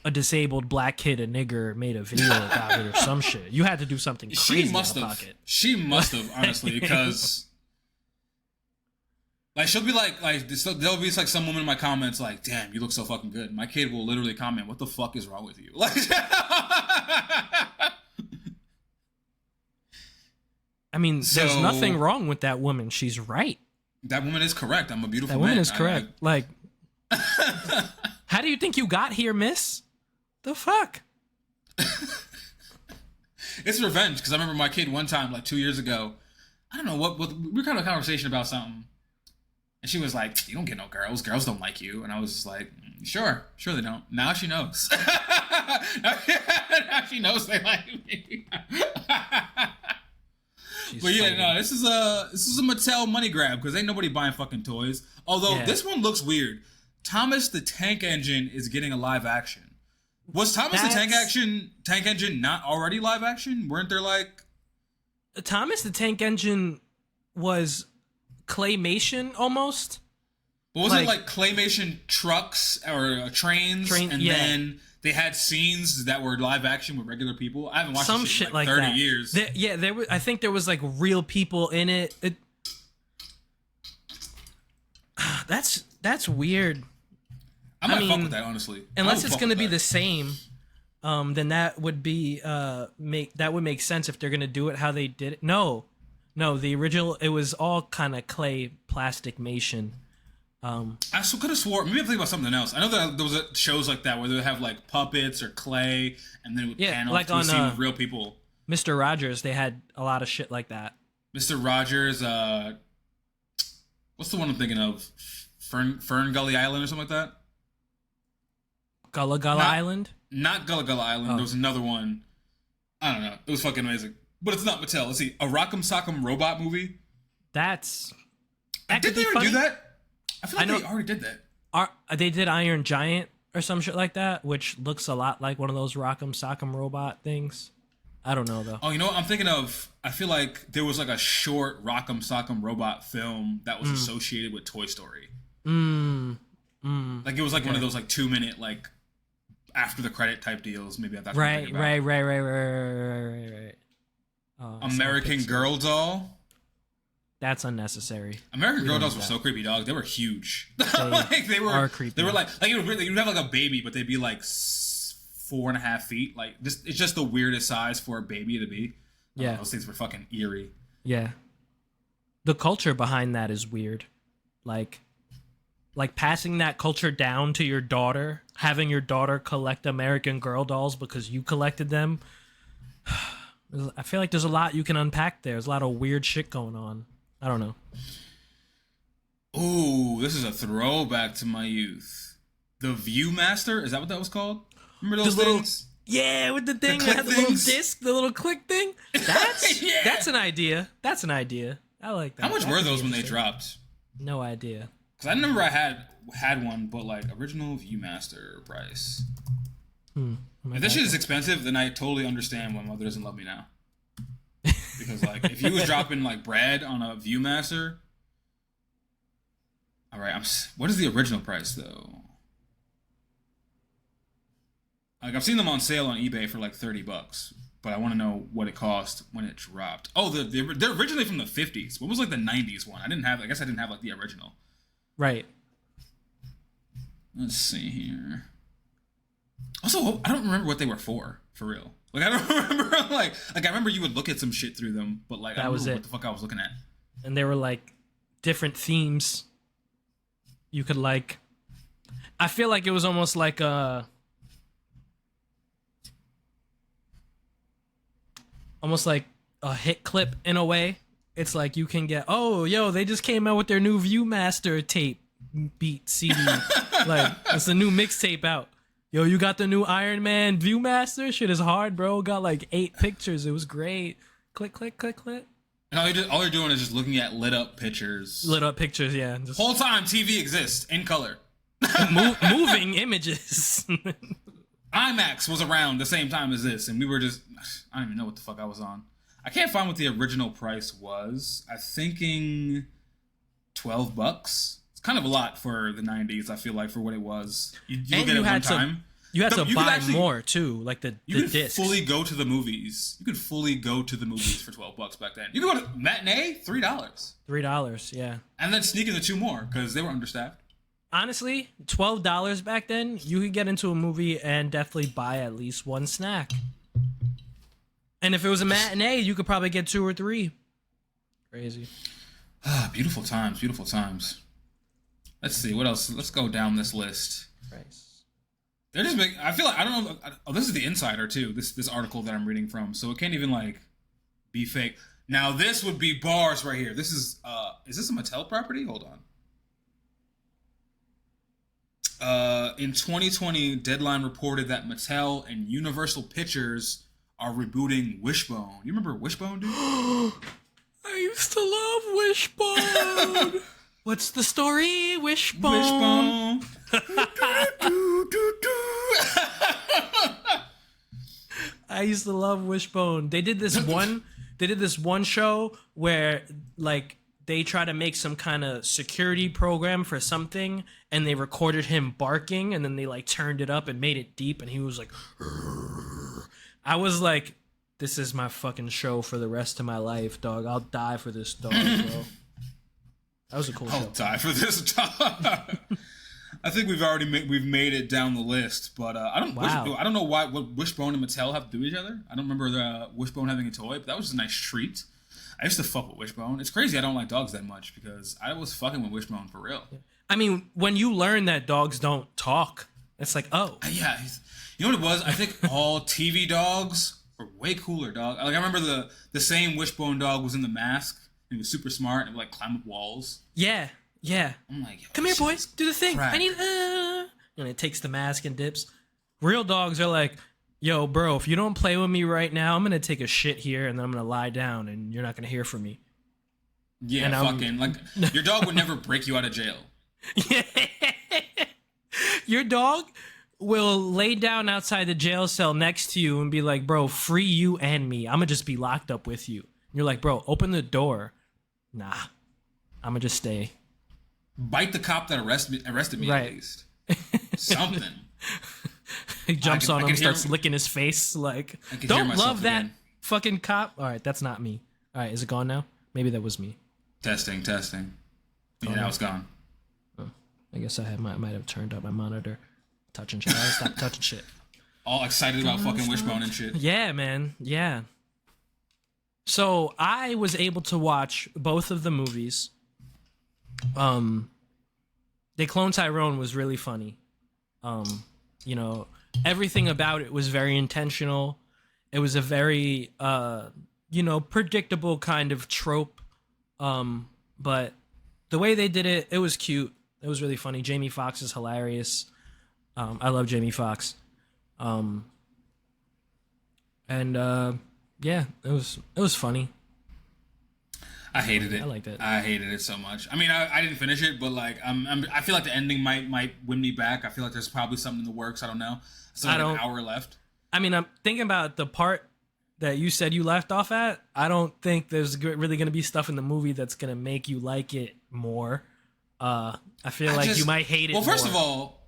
a disabled black kid a nigger, made a video about it or some shit. You had to do something crazy. She must have, honestly, because she'll be there'll be some woman in my comments damn, you look so fucking good. My kid will literally comment, what the fuck is wrong with you? There's nothing wrong with that woman. She's right. That woman is correct. I'm a beautiful man. That woman is correct. How do you think you got here, miss? The fuck? It's revenge, because I remember my kid one time, 2 years ago, I don't know what we were having a conversation about something, and she was like, you don't get no girls don't like you, and I was just like, sure they don't. Now she knows. Now she knows they like me. But yeah, no, this is a Mattel money grab, because ain't nobody buying fucking toys. Although this one looks weird. Thomas the Tank Engine is getting a live action. Was Thomas the Tank Engine not already live action? Weren't there Thomas the Tank Engine was claymation almost? But was it claymation trucks or trains? Then they had scenes that were live action with regular people? I haven't watched some this shit shit 30 that. years. There was, I think there was real people in it. That's weird. I might fuck with that, honestly. Unless it's going to be the same, then that would be that would make sense if they're going to do it how they did it. No, the original, it was all kind of clay plasticmation. I could have swore. Maybe I'm thinking about something else. I know that there was shows like that where they would have puppets or clay, and then it would pan off to a scene with real people. Mr. Rogers, they had a lot of shit like that. Mr. Rogers, what's the one I'm thinking of? Fern Gully Island or something like that. Gullah Island? Not Gullah Island. Oh. There was another one. I don't know. It was fucking amazing. But it's not Mattel. Let's see. A Rock'em Sock'em Robot movie. That did they already do that? I feel like they already did that. They did Iron Giant or some shit like that, which looks a lot like one of those Rock'em Sock'em Robot things. I don't know, though. Oh, you know what I'm thinking of? I feel like there was a short Rock'em Sock'em Robot film that was associated with Toy Story. It was one of those 2 minute after the credit type deals. Maybe that's right. American Girl doll. That's unnecessary. American Girl dolls were so creepy, dog. They were huge. Like they are creepy. They were like it would really, you'd have like a baby, but they'd be like 4.5 feet. Like just it's just the weirdest size for a baby to be. Yeah, those things were fucking eerie. Yeah, the culture behind that is weird. Like passing that culture down to your daughter, having your daughter collect American Girl dolls because you collected them. I feel like there's a lot you can unpack there. There's a lot of weird shit going on. I don't know. Ooh, this is a throwback to my youth. The Viewmaster, is that what that was called? Remember those things? Yeah, with the thing that had the little disc, the little click thing. That's an idea. That's an idea. I like that. How much were those when they dropped? No idea. Because I remember I had one, but like original Viewmaster price. If this shit is expensive, then I totally understand why Mother doesn't love me now. Because like if you was dropping like bread on a Viewmaster, all right, what is the original price though? Like I've seen them on sale on eBay for like $30, but I want to know what it cost when it dropped. Oh, they're originally from the 50s. What was like the 90s one? I guess I didn't have like the original. Right. Let's see here. Also, I don't remember what they were for real. Like I don't remember like I remember you would look at some shit through them, but like I don't remember what the fuck I was looking at. And they were like different themes. You could like I feel like it was almost like a hit clip in a way. It's like you can get, oh, yo, they just came out with their new Viewmaster tape beat CD. Like, it's a new mixtape out. Yo, you got the new Iron Man Viewmaster? Shit is hard, bro. Got like 8 pictures. It was great. Click, click, click, click. And all you're doing is just looking at lit up pictures. Lit up pictures, yeah. Just whole time TV exists in color. Moving images. IMAX was around the same time as this, and we were just, I don't even know what the fuck I was on. I can't find what the original price was. I'm thinking $12. Kind of a lot for the 90s, I feel like, for what it was. You look at it one time. You had to buy more, too, like the discs. You could fully go to the movies. You could fully go to the movies for $12 back then. You could go to matinee, $3. $3, yeah. And then sneak in the 2 more, because they were understaffed. Honestly, $12 back then, you could get into a movie and definitely buy at least 1 snack. And if it was a matinee, you could probably get 2 or 3. Crazy. Beautiful times, beautiful times. Let's see, what else? Let's go down this list. Price. They're just I feel like, I don't know. Oh, this is the Insider, too. This article that I'm reading from. So it can't even, like, be fake. Now, this would be bars right here. This is this a Mattel property? Hold on. In 2020, Deadline reported that Mattel and Universal Pictures are rebooting Wishbone. You remember Wishbone, dude? I used to love Wishbone. What's the story, Wishbone? I used to love Wishbone. They did this one show where like they try to make some kind of security program for something, and they recorded him barking, and then they like turned it up and made it deep, and he was like, "Rrr." I was like, this is my fucking show for the rest of my life, dog. I'll die for this dog, bro. That was a cool show. I'll die for this dog. I think we've made it down the list, but I don't know what Wishbone and Mattel have to do with each other. I don't remember the Wishbone having a toy, but that was a nice treat. I used to fuck with Wishbone. It's crazy I don't like dogs that much because I was fucking with Wishbone for real. I mean, when you learn that dogs don't talk, it's like, oh. Yeah. You know what it was? I think all TV dogs are way cooler, dog. Like I remember the same Wishbone dog was in The Mask. He was super smart and would like climb up walls. Yeah. I'm like, come here, boys, do the thing. Crack. I need, and it takes the mask and dips. Real dogs are like, yo, bro, if you don't play with me right now, I'm gonna take a shit here and then I'm gonna lie down and you're not gonna hear from me. Yeah, and fucking like your dog would never break you out of jail. Yeah. Your dog will lay down outside the jail cell next to you and be like, bro, free you and me. I'm gonna just be locked up with you. You're like, bro, open the door. Nah, I'm gonna just stay. Bite the cop that arrested me right. At least. Something. He jumps on him, starts licking his face. Like, don't love that fucking cop. All right, that's not me. All right, is it gone now? Maybe that was me. Testing. Yeah, now it's gone. Oh, I guess I might have turned up my monitor. Touching shit. I gotta stop touching shit. All excited about fucking Wishbone and shit. Yeah, man. Yeah. So I was able to watch both of the movies. They Clone Tyrone was really funny. You know, everything about it was very intentional. It was a very, you know, predictable kind of trope. But the way they did it, it was cute. It was really funny. Jamie Foxx is hilarious. I love Jamie Foxx. Yeah, it was funny. I hated it. I liked it. I hated it so much. I mean, I didn't finish it, but like, I feel like the ending might win me back. I feel like there's probably something in the works. I don't know. Still have an hour left. I mean, I'm thinking about the part that you said you left off at. I don't think there's really going to be stuff in the movie that's going to make you like it more. I feel like you might hate it. Well, first more. of all,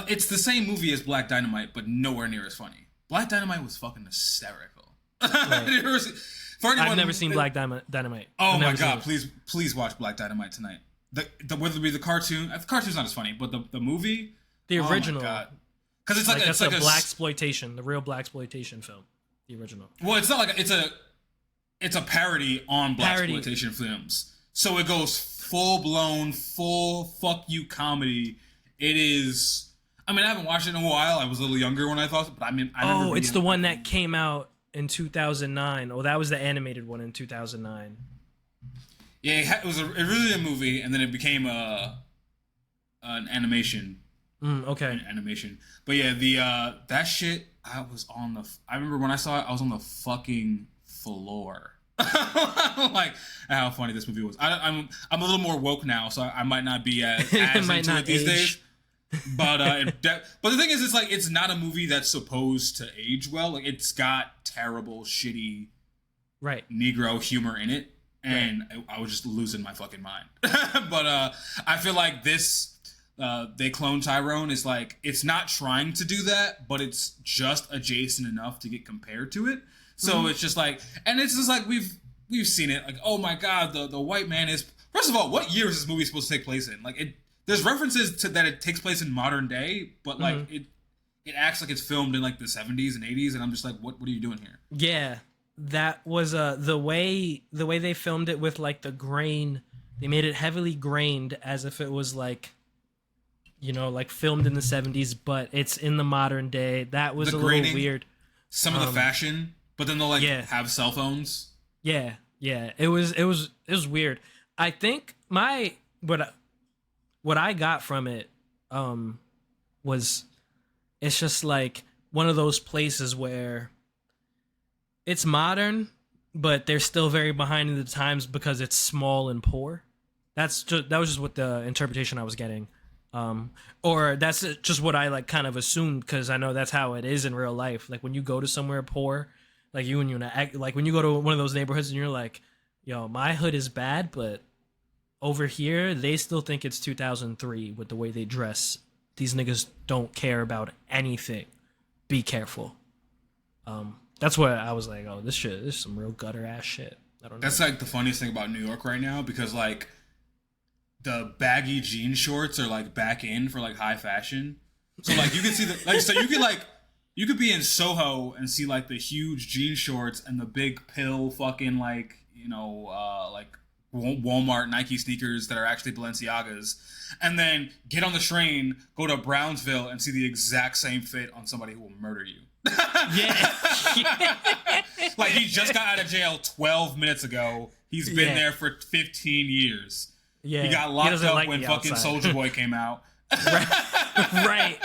it's the same movie as Black Dynamite, but nowhere near as funny. Black Dynamite was fucking hysterical. Right. I've never seen Black Dynamite. Oh my god! Please watch Black Dynamite tonight. Whether it be the cartoon, the cartoon's not as funny, but the movie, the original, because it's like that's a black exploitation, the real black exploitation film, the original. Well, it's not like it's a parody on black exploitation films, so it goes full blown, full fuck you comedy. It is. I mean, I haven't watched it in a while. I was a little younger when I thought, but I mean, I remember it's the one that came out in 2009. Oh, that was the animated one in 2009. Yeah, it was originally a movie, and then it became an animation. Okay. An animation, but yeah, that shit. I remember when I saw it, I was on the fucking floor. Like how funny this movie was. I'm a little more woke now, so I might not be as into it these days. But but the thing is, it's not a movie that's supposed to age well. Like, it's got terrible, shitty, Negro humor in it, and I was just losing my fucking mind. But I feel like this, They Clone Tyrone is like, it's not trying to do that, but it's just adjacent enough to get compared to it. So it's just like, and it's just like we've seen it. Like, oh my god, the white man is. First of all, what year is this movie supposed to take place in? Like, there's references to that it takes place in modern day, but like it acts like it's filmed in like the 70s and 80s, and I'm just like, what are you doing here? Yeah, that was the way they filmed it with like the grain. They made it heavily grained as if it was like, you know, like filmed in the 70s, but it's in the modern day. That was a little weird. Some of the fashion, but then they'll like have cell phones. Yeah, it was weird. I think what I got from it was it's just like one of those places where it's modern, but they're still very behind in the times because it's small and poor. That was just what the interpretation I was getting. Or that's just what I like kind of assumed, because I know that's how it is in real life. Like when you go to somewhere poor, like when you go to one of those neighborhoods and you're like, yo, my hood is bad, but over here, they still think it's 2003 with the way they dress. These niggas don't care about anything. Be careful. That's what I was like, oh, this is some real gutter ass shit. I don't know. That's like the funniest thing about New York right now, because like the baggy jean shorts are like back in for like high fashion. So like you can see you could be in Soho and see like the huge jean shorts and the big pill fucking like, you know, like Walmart Nike sneakers that are actually Balenciagas, and then get on the train, go to Brownsville, and see the exact same fit on somebody who will murder you. Yeah. Like he just got out of jail 12 minutes ago. He's been there for 15 years. Yeah. He got locked up when fucking Soulja Boy came out. Right.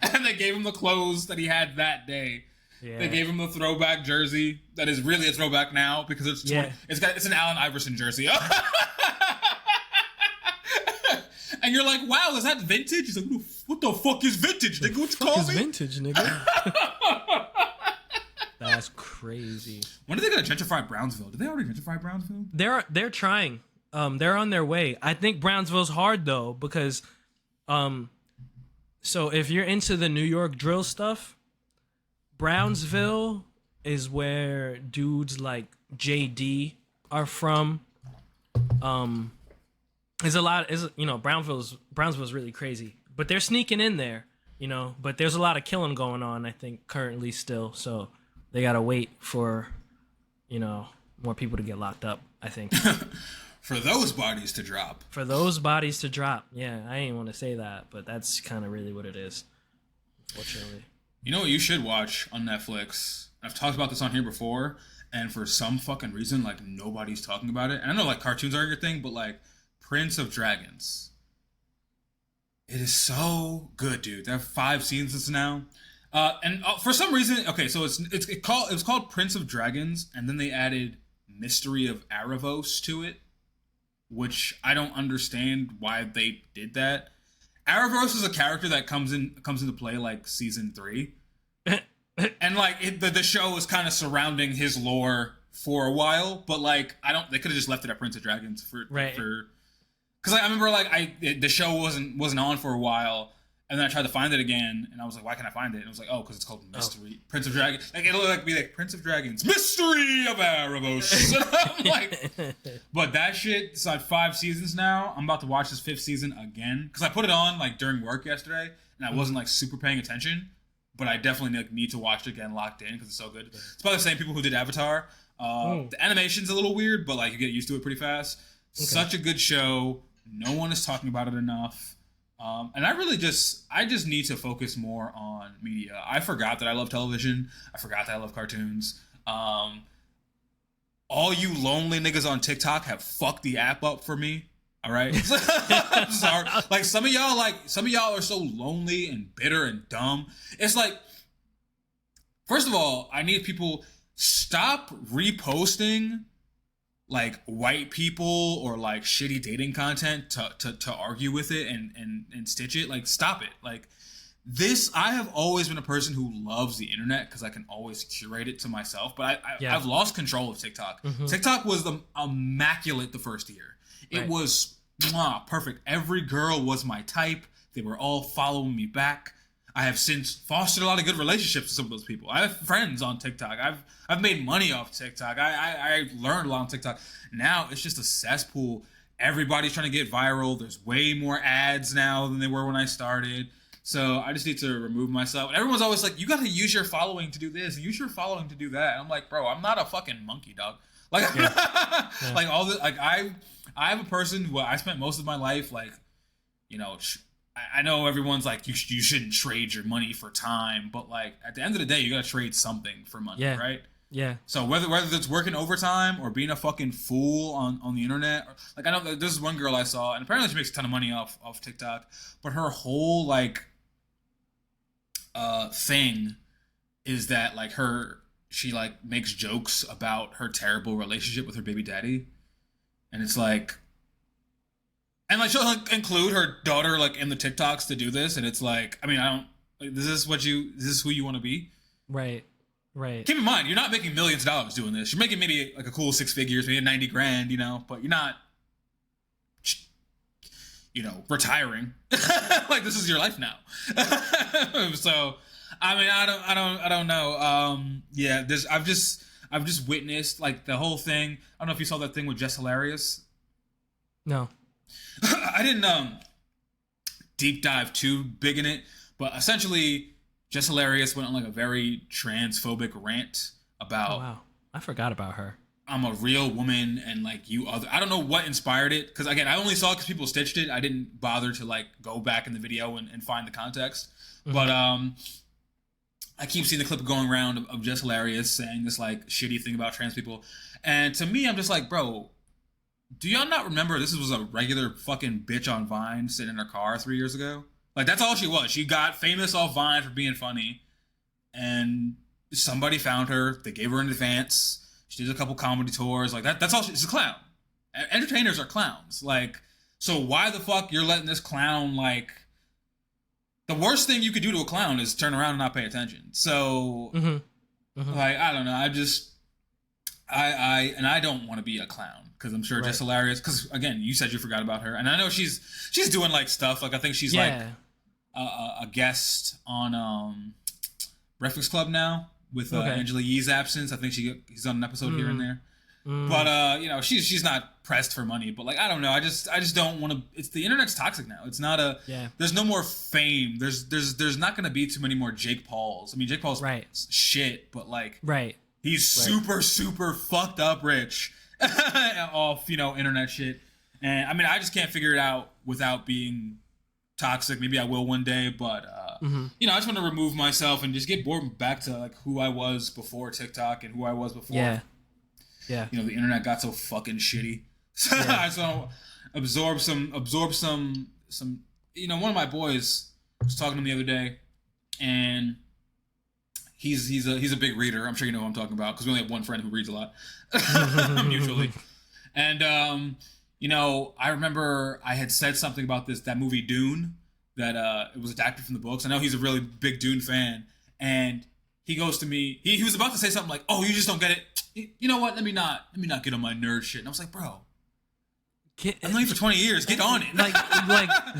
And they gave him the clothes that he had that day. Yeah. They gave him the throwback jersey that is really a throwback now because it's an Allen Iverson jersey. And you're like, wow, is that vintage? He's like, what the fuck is vintage, nigga? What you call me? Vintage, nigga. That's crazy. When are they gonna gentrify Brownsville? Did they already gentrify Brownsville? They're trying. They're on their way. I think Brownsville's hard though because, so if you're into the New York drill stuff, Brownsville is where dudes like JD are from. There's a lot. Is Brownsville's really crazy, but they're sneaking in there. But there's a lot of killing going on. I think currently still, so they gotta wait for more people to get locked up. I think for those bodies to drop. Yeah, I ain't want to say that, but that's kind of really what it is. Unfortunately. You know what you should watch on Netflix? I've talked about this on here before, and for some fucking reason, like, nobody's talking about it. And I know, like, cartoons are your thing, but, like, Prince of Dragons. It is so good, dude. There have 5 seasons now. And for some reason, okay, so it was called Prince of Dragons, and then they added Mystery of Erebos to it, which I don't understand why they did that. Erebos is a character that comes into play like season 3, and like the show is kind of surrounding his lore for a while, but like they could have just left it at Prince of Dragons for because like, I remember like the show wasn't on for a while. And then I tried to find it again, and I was like, why can't I find it? And I was like, oh, because it's called Mystery. Prince of Dragons. Like, it'll like be like, Prince of Dragons, Mystery of Erebos. And I'm like, but that shit, it's like 5 seasons now. I'm about to watch this 5th season again. Because I put it on, like, during work yesterday, and I wasn't, like, super paying attention. But I definitely like, need to watch it again locked in, because it's so good. It's by the same people who did Avatar. The animation's a little weird, but, like, you get used to it pretty fast. Okay. Such a good show. No one is talking about it enough. And I just need to focus more on media. I forgot that I love television. I forgot that I love cartoons. All you lonely niggas on TikTok have fucked the app up for me. All right. I'm sorry. Like some of y'all are so lonely and bitter and dumb. It's like, first of all, I need people stop reposting like white people or like shitty dating content to argue with it and stitch it. Like, stop it. Like, this, I have always been a person who loves the internet because I can always curate it to myself, but I've lost control of TikTok. TikTok was immaculate the first year. It was perfect. Every girl was my type. They were all following me back. I have since fostered a lot of good relationships with some of those people. I have friends on TikTok. I've made money off TikTok. I learned a lot on TikTok. Now it's just a cesspool. Everybody's trying to get viral. There's way more ads now than they were when I started. So I just need to remove myself. And everyone's always like, you got to use your following to do this and use your following to do that. And I'm like, bro, I'm not a fucking monkey, dog. Like, like all this, like I have a person who I spent most of my life like, I know everyone's like, you shouldn't trade your money for time, but like at the end of the day, you gotta trade something for money, right? Yeah. So whether it's working overtime or being a fucking fool on the internet, or, like I know this is one girl I saw, and apparently she makes a ton of money off TikTok, but her whole like thing is that like she like makes jokes about her terrible relationship with her baby daddy, and it's like. And like she'll like, include her daughter like in the TikToks to do this, and it's like, I mean, I don't. Like, is this who you want to be? Right. Keep in mind, you're not making millions of dollars doing this. You're making maybe like a cool 6 figures, maybe $90,000, but you're not, retiring. Like this is your life now. So, I mean, I don't know. Yeah, I've just witnessed like the whole thing. I don't know if you saw that thing with Jess Hilarious. No. I didn't deep dive too big in it, but essentially Jess Hilarious went on like a very transphobic rant about. Oh, wow, I forgot about her. I'm a real woman, and like I don't know what inspired it, because again, I only saw it because people stitched it. I didn't bother to like go back in the video and find the context. But I keep seeing the clip going around of Jess Hilarious saying this like shitty thing about trans people, and to me, I'm just like, bro. Do y'all not remember this was a regular fucking bitch on Vine sitting in her car 3 years ago? Like, that's all she was. She got famous off Vine for being funny. And somebody found her. They gave her an advance. She did a couple comedy tours. Like, that's all. She's a clown. Entertainers are clowns. Like, so why the fuck you're letting this clown, like... The worst thing you could do to a clown is turn around and not pay attention. So, like, I don't know. I don't want to be a clown. Because I'm sure Jess Hilarious. Because again, you said you forgot about her, and I know she's doing like stuff. Like I think she's like a guest on Breakfast Club now with Angela Yee's absence. I think he's on an episode here and there. But you know, she's not pressed for money. But like, I don't know. I just don't want to. It's the internet's toxic now. It's not a. Yeah. There's no more fame. There's not going to be too many more Jake Pauls. I mean, Jake Paul's shit, but like, he's super fucked up rich off, you know, internet shit. And I mean, I just can't figure it out without being toxic. Maybe I will one day, but you know, I just want to remove myself and just get bored back to like who I was before TikTok and who I was before. Yeah. You know, the internet got so fucking shitty. So I just want to absorb some. You know, one of my boys was talking to me the other day, and he's a big reader. I'm sure you know who I'm talking about because we only have one friend who reads a lot mutually. And you know, I remember I had said something about that movie Dune, that it was adapted from the books. I know he's a really big Dune fan, and he goes to me. He was about to say something like, "Oh, you just don't get it." You know what? Let me not get on my nerd shit. And I was like, bro, I've known you for 20 years. Get on it. Like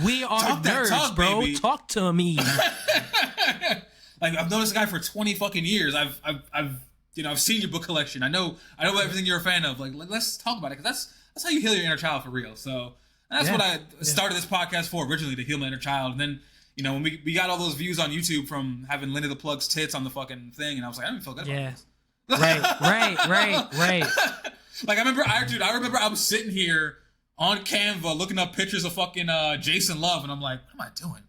we are nerds, bro. Baby. Talk to me. Like, I've known this guy for 20 fucking years. I've you know, I've seen your book collection. I know everything you're a fan of. Like let's talk about it, because that's how you heal your inner child for real. So that's what I started this podcast for originally, to heal my inner child. And then, you know, when we got all those views on YouTube from having Linda the Plug's tits on the fucking thing, and I was like, I don't even feel good about this. Right. Like, I remember I was sitting here on Canva looking up pictures of fucking Jason Love, and I'm like, what am I doing?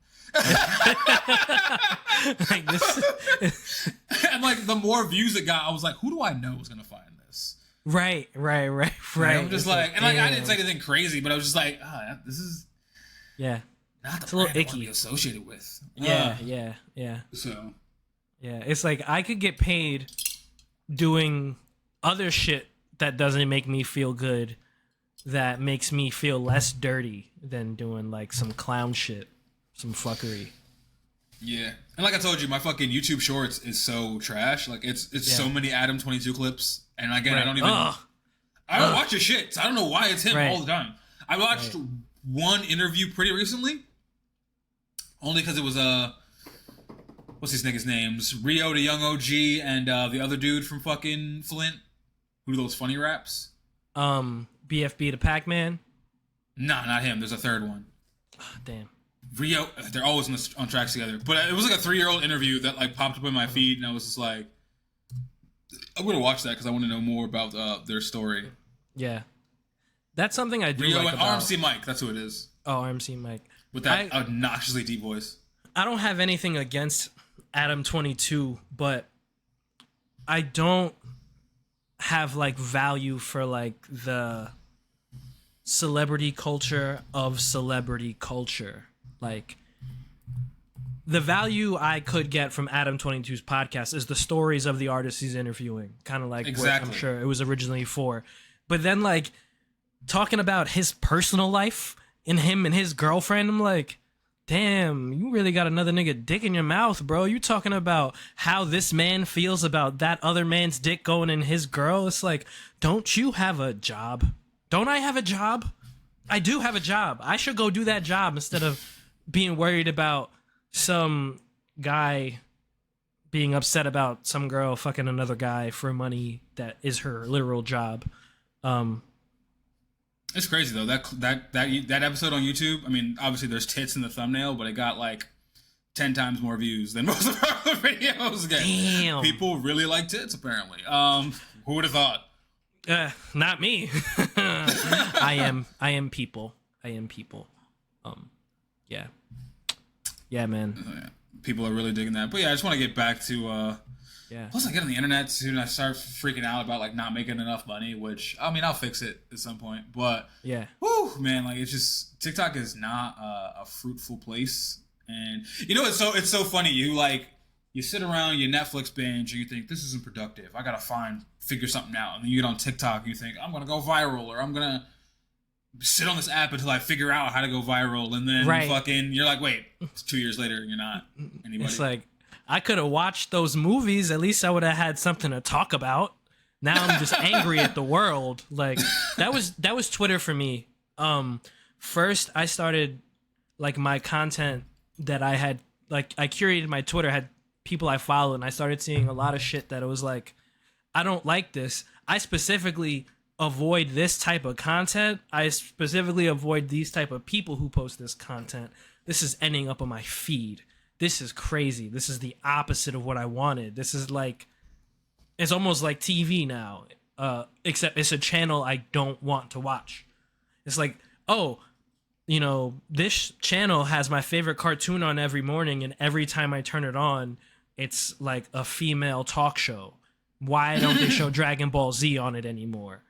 Like this. And like, the more views it got, I was like, who do I know is gonna find this? Right. I'm just like, and like, I didn't say anything crazy, but I was just like, this is not the brand I want to be associated with. Yeah. So it's like I could get paid doing other shit that doesn't make me feel good, that makes me feel less dirty than doing like some clown shit, some fuckery. Yeah. And like I told you, my fucking YouTube Shorts is so trash. Like, it's so many Adam 22 clips, and again, I don't even I don't watch his shit, so I don't know why it's him all the time. I watched one interview pretty recently, only because it was what's these niggas' names? Rio, the Young OG, and the other dude from fucking Flint, who do those funny raps? BFB the Pac-Man? Nah, not him. There's a third one. Oh, damn. Rio, they're always on tracks together. But it was like a 3-year-old interview that like popped up in my feed, and I was just like, I'm gonna watch that because I want to know more about their story. Yeah, that's something I do. Rio like and about... RMC Mike, that's who it is. Oh, RMC Mike with that obnoxiously deep voice. I don't have anything against Adam 22, but I don't have like value for like the celebrity culture of celebrity culture. Like, the value I could get from Adam 22's podcast is the stories of the artists he's interviewing, kind of like what I'm sure it was originally for. But then, like, talking about his personal life and him and his girlfriend, I'm like, damn, you really got another nigga dick in your mouth, bro. You talking about how this man feels about that other man's dick going in his girl. It's like, don't you have a job? Don't I have a job? I do have a job. I should go do that job instead of being worried about some guy being upset about some girl fucking another guy for money that is her literal job. It's crazy though, that episode on YouTube. I mean, obviously there's tits in the thumbnail, but it got like 10 times more views than most of our other videos. Again, damn, people really like tits apparently. Who would have thought? Not me. I am people. Yeah, man. People are really digging that. But yeah, I just want to get back to plus I get on the internet soon and I start freaking out about like not making enough money, which I mean I'll fix it at some point. But whew, man, like it's just TikTok is not a fruitful place. And you know it's so funny. You sit around, you Netflix binge, and you think, this isn't productive. I gotta figure something out. And then you get on TikTok, and you think, I'm gonna go viral, or I'm gonna sit on this app until I figure out how to go viral. And then fucking, you're like, wait, it's 2 years later, and you're not anybody. It's like, I could have watched those movies. At least I would have had something to talk about. Now I'm just angry at the world. Like, that was Twitter for me. First, I started, like, my content that I had, like, I curated my Twitter, had people I followed, and I started seeing a lot of shit that it was like, I don't like this. I specifically avoid this type of content. I specifically avoid these type of people who post this content. This is ending up on my feed. This is crazy. This is the opposite of what I wanted. This is like, it's almost like TV now, except it's a channel I don't want to watch. It's like, oh, you know, this channel has my favorite cartoon on every morning, and every time I turn it on, it's like a female talk show. Why don't they show Dragon Ball Z on it anymore?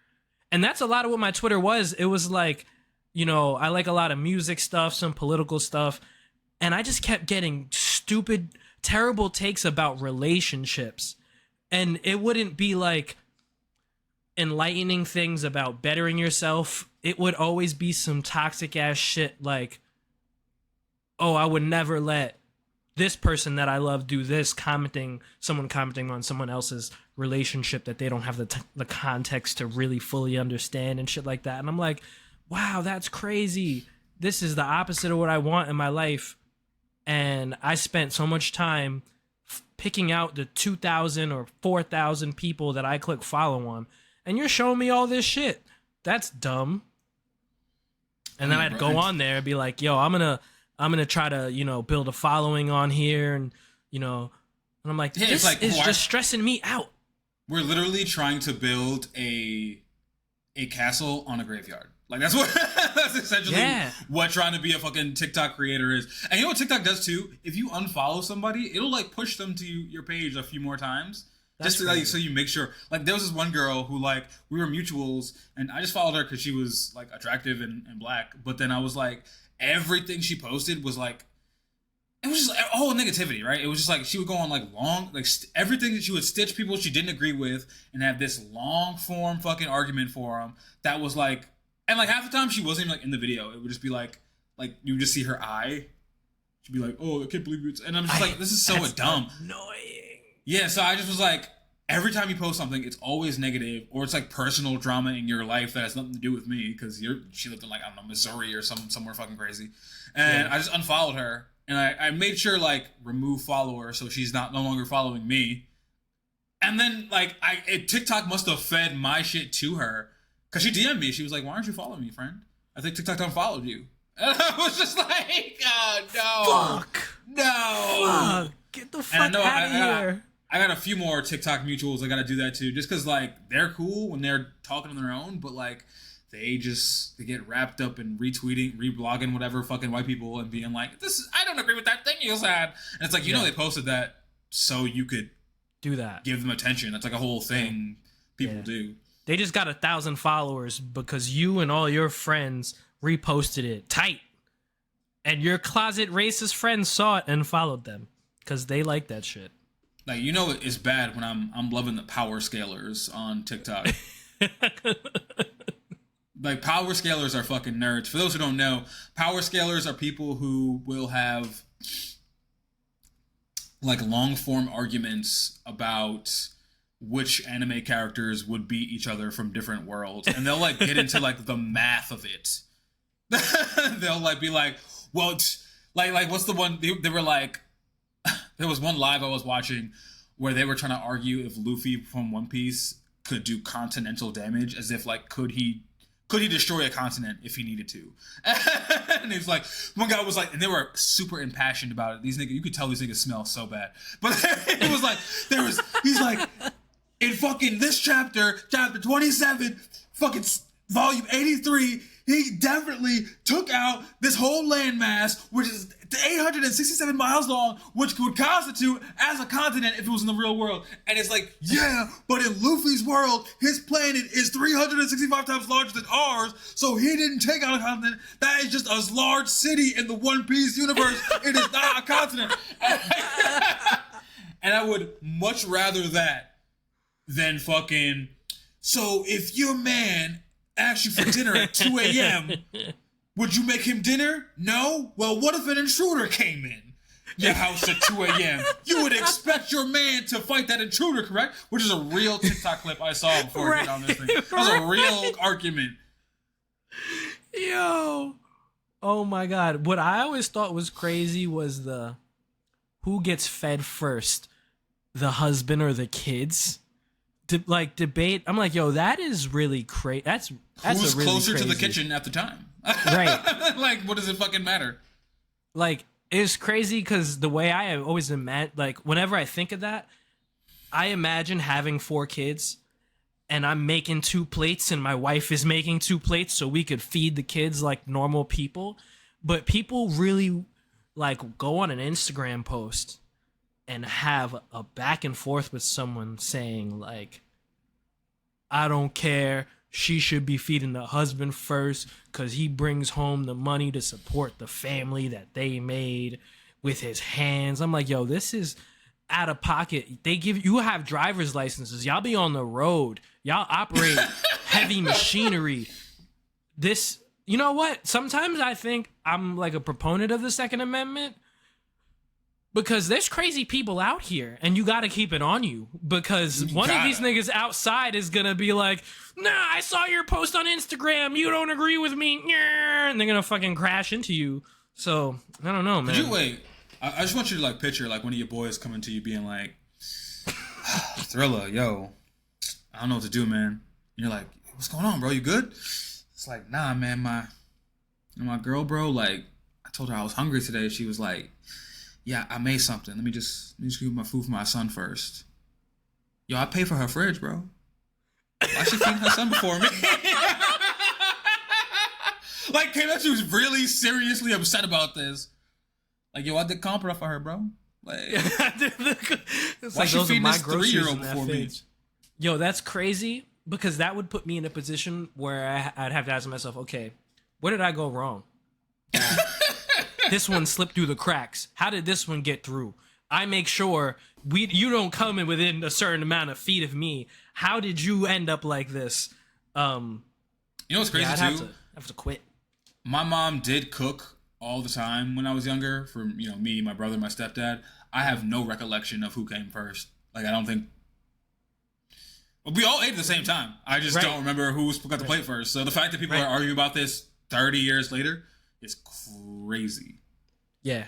And that's a lot of what my Twitter was. It was like, you know, I like a lot of music stuff, some political stuff, and I just kept getting stupid, terrible takes about relationships. And it wouldn't be like enlightening things about bettering yourself. It would always be some toxic ass shit like, oh, I would never let this person that I love do this, someone commenting on someone else's relationship that they don't have the context to really fully understand and shit like that. And I'm like, wow, that's crazy. This is the opposite of what I want in my life. And I spent so much time picking out the 2,000 or 4,000 people that I click follow on, and you're showing me all this shit. That's dumb. And then I'd go on there and be like, yo, I'm gonna try to, you know, build a following on here, and, you know, and I'm like, this is just stressing me out. We're literally trying to build a castle on a graveyard. Like, that's what that's essentially what trying to be a fucking TikTok creator is. And you know what TikTok does too? If you unfollow somebody, it'll like push them to your page a few more times. That's just to, like, so you make sure. Like, there was this one girl who, like, we were mutuals, and I just followed her because she was like attractive and black. But then I was like, everything she posted was like, it was just like, all negativity, right? It was just like she would go on like long, like everything that she would stitch people she didn't agree with and have this long form fucking argument for them that was like. And, like, half the time she wasn't even, like, in the video. It would just be, like, you would just see her eye. She'd be like, oh, I can't believe it's... And I'm just like, this is so dumb. Annoying. Yeah, so I just was like, every time you post something, it's always negative, or it's, like, personal drama in your life that has nothing to do with me, because she lived in, like, I don't know, Missouri or somewhere fucking crazy. And I just unfollowed her, and I made sure, like, remove follower so she's no longer following me. And then, like, TikTok must have fed my shit to her. Because she DM'd me. She was like, why aren't you following me, friend? I think TikTok unfollowed you. And I was just like, oh, no. Fuck. No. Fuck. Get the fuck out of here. I got a few more TikTok mutuals. I got to do that, too. Just because, like, they're cool when they're talking on their own. But, like, they get wrapped up in retweeting, reblogging whatever fucking white people and being like, I don't agree with that thing you said. And it's like, you know, they posted that so you could do that. Give them attention. That's like a whole thing people do. They just got 1,000 followers because you and all your friends reposted it tight. And your closet racist friends saw it and followed them because they like that shit. Like, you know, it's bad when I'm loving the power scalers on TikTok. Like, power scalers are fucking nerds. For those who don't know, power scalers are people who will have like long form arguments about which anime characters would beat each other from different worlds, and they'll like get into like the math of it. They'll like be like, well, like what's the one they were like? There was one live I was watching where they were trying to argue if Luffy from One Piece could do continental damage, as if like could he destroy a continent if he needed to? And it's like, one guy was like, and they were super impassioned about it. These niggas, you could tell these niggas smell so bad. But it was like, he's like, in fucking this chapter 27, fucking volume 83, he definitely took out this whole landmass, which is 867 miles long, which would constitute as a continent if it was in the real world. And it's like, yeah, but in Luffy's world, his planet is 365 times larger than ours, so he didn't take out a continent. That is just a large city in the One Piece universe. It is not a continent. And I would much rather that than fucking, so if your man asked you for dinner at 2 a.m., would you make him dinner? No? Well, what if an intruder came in your house at 2 a.m.? You would expect your man to fight that intruder, correct? Which is a real TikTok clip I saw before I get on this thing. That was a real argument. Yo. Oh my God. What I always thought was crazy was who gets fed first, the husband or the kids? debate. I'm like, yo, that is really crazy. That's Who's a really closer crazy. to the kitchen at the time? Right. Like, what does it fucking matter? Like, it's crazy because the way I have always imagined, like, whenever I think of that, I imagine having 4 kids and I'm making 2 plates and my wife is making 2 plates so we could feed the kids like normal people. But people really, like, go on an Instagram post and have a back and forth with someone saying, like, I don't care. She should be feeding the husband first because he brings home the money to support the family that they made with his hands. I'm like, yo, this is out of pocket. They give you have driver's licenses. Y'all be on the road. Y'all operate heavy machinery. This, you know what? Sometimes I think I'm like a proponent of the Second Amendment because there's crazy people out here and you got to keep it on you because one of these niggas outside is going to be like, nah, I saw your post on Instagram. You don't agree with me. And they're going to fucking crash into you. So, I don't know, man. Could you wait? I just want you to, like, picture, like, one of your boys coming to you being like, Thriller, yo, I don't know what to do, man. And you're like, what's going on, bro? You good? It's like, nah, man, my girl, bro, like, I told her I was hungry today. She was like, yeah, I made something. Let me just give my food for my son first. Yo, I pay for her fridge, bro. Why she feeding her son before me? Like, came out, she was really seriously upset about this. Like, yo, I did Compra for her, bro. Like, why she feeding this 3-year-old before me? Yo, that's crazy because that would put me in a position where I'd have to ask myself, okay, where did I go wrong? This one slipped through the cracks. How did this one get through? I make sure you don't come in within a certain amount of feet of me. How did you end up like this? You know what's crazy too? I have to quit. My mom did cook all the time when I was younger for, you know, me, my brother, my stepdad. I have no recollection of who came first. Like, I don't think... Well, we all ate at the same time. I just don't remember who got the plate first. So the fact that people are arguing about this 30 years later is crazy. Yeah.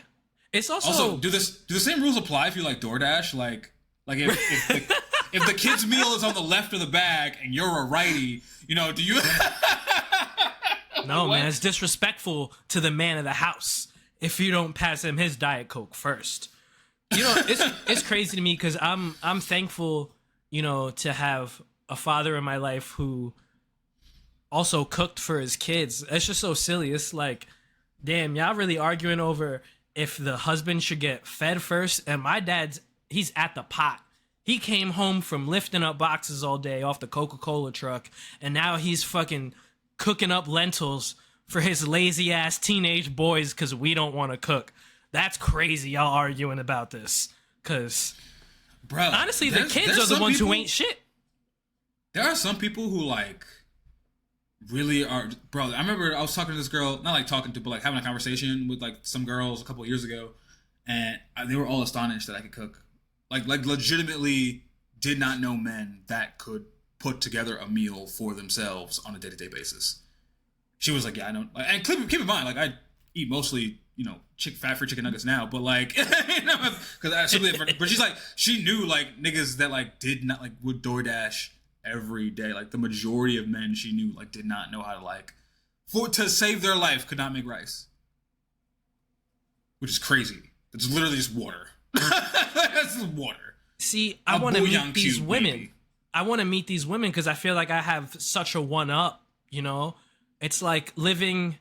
It's also do the same rules apply if you like DoorDash? Like if the kid's meal is on the left of the bag and you're a righty, you know, do you... No, man, it's disrespectful to the man of the house if you don't pass him his Diet Coke first. You know, it's crazy to me because I'm thankful, you know, to have a father in my life who also cooked for his kids. It's just so silly. It's like, damn, y'all really arguing over if the husband should get fed first. And my he's at the pot. He came home from lifting up boxes all day off the Coca-Cola truck, and now he's fucking cooking up lentils for his lazy ass teenage boys because we don't want to cook. That's crazy. Y'all arguing about this because, honestly, the kids are the ones who ain't shit. There are some people who like really are, bro. I remember I was talking to this girl, not like talking to, but like having a conversation with like some girls a couple of years ago, and they were all astonished that I could cook. Like legitimately did not know men that could put together a meal for themselves on a day-to-day basis. She was like, yeah, I know. And keep in mind, like, I eat mostly, you know, fat-free chicken nuggets now, but like, you know, but she's like, she knew like niggas that like did not like would DoorDash every day. Like the majority of men she knew like did not know how to like, to save their life, could not make rice. Which is crazy. It's literally just water. That's just water. See, I want to meet these women. Maybe. I want to meet these women because I feel like I have such a one-up, you know? It's like living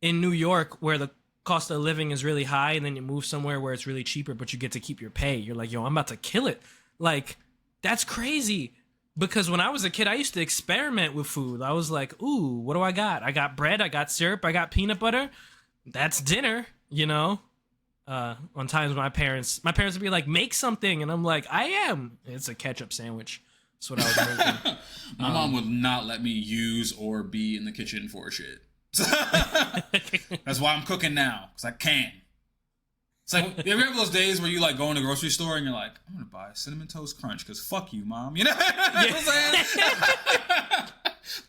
in New York where the cost of living is really high and then you move somewhere where it's really cheaper, but you get to keep your pay. You're like, yo, I'm about to kill it. Like, that's crazy. Because when I was a kid, I used to experiment with food. I was like, ooh, what do I got? I got bread, I got syrup, I got peanut butter. That's dinner, you know? On times my parents would be like, make something. And I'm like, I am. It's a ketchup sandwich. That's what I was making. My mom would not let me use or be in the kitchen for shit. That's why I'm cooking now, because I can. It's like, you ever have those days where you like go in the grocery store and you're like, I'm going to buy Cinnamon Toast Crunch because fuck you, mom. You know what I'm saying?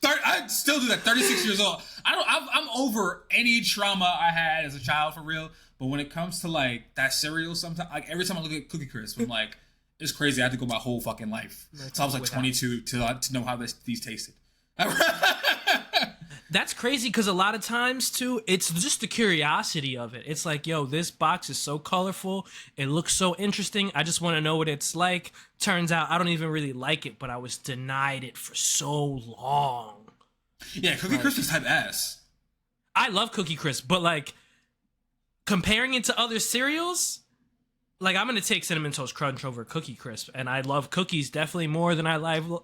I still do that, 36 years old. I'm over any trauma I had as a child for real. But when it comes to like that cereal, sometimes like every time I look at Cookie Crisp, I'm like, It's crazy. I had to go my whole fucking life. So I was like 22 to know how these tasted. That's crazy because a lot of times too, it's just the curiosity of it. It's like, yo, this box is so colorful. It looks so interesting. I just want to know what it's like. Turns out I don't even really like it, but I was denied it for so long. Yeah, Cookie Crisp is type ass. I love Cookie Crisp, but like comparing it to other cereals, like I'm gonna take Cinnamon Toast Crunch over Cookie Crisp, and I love cookies definitely more than I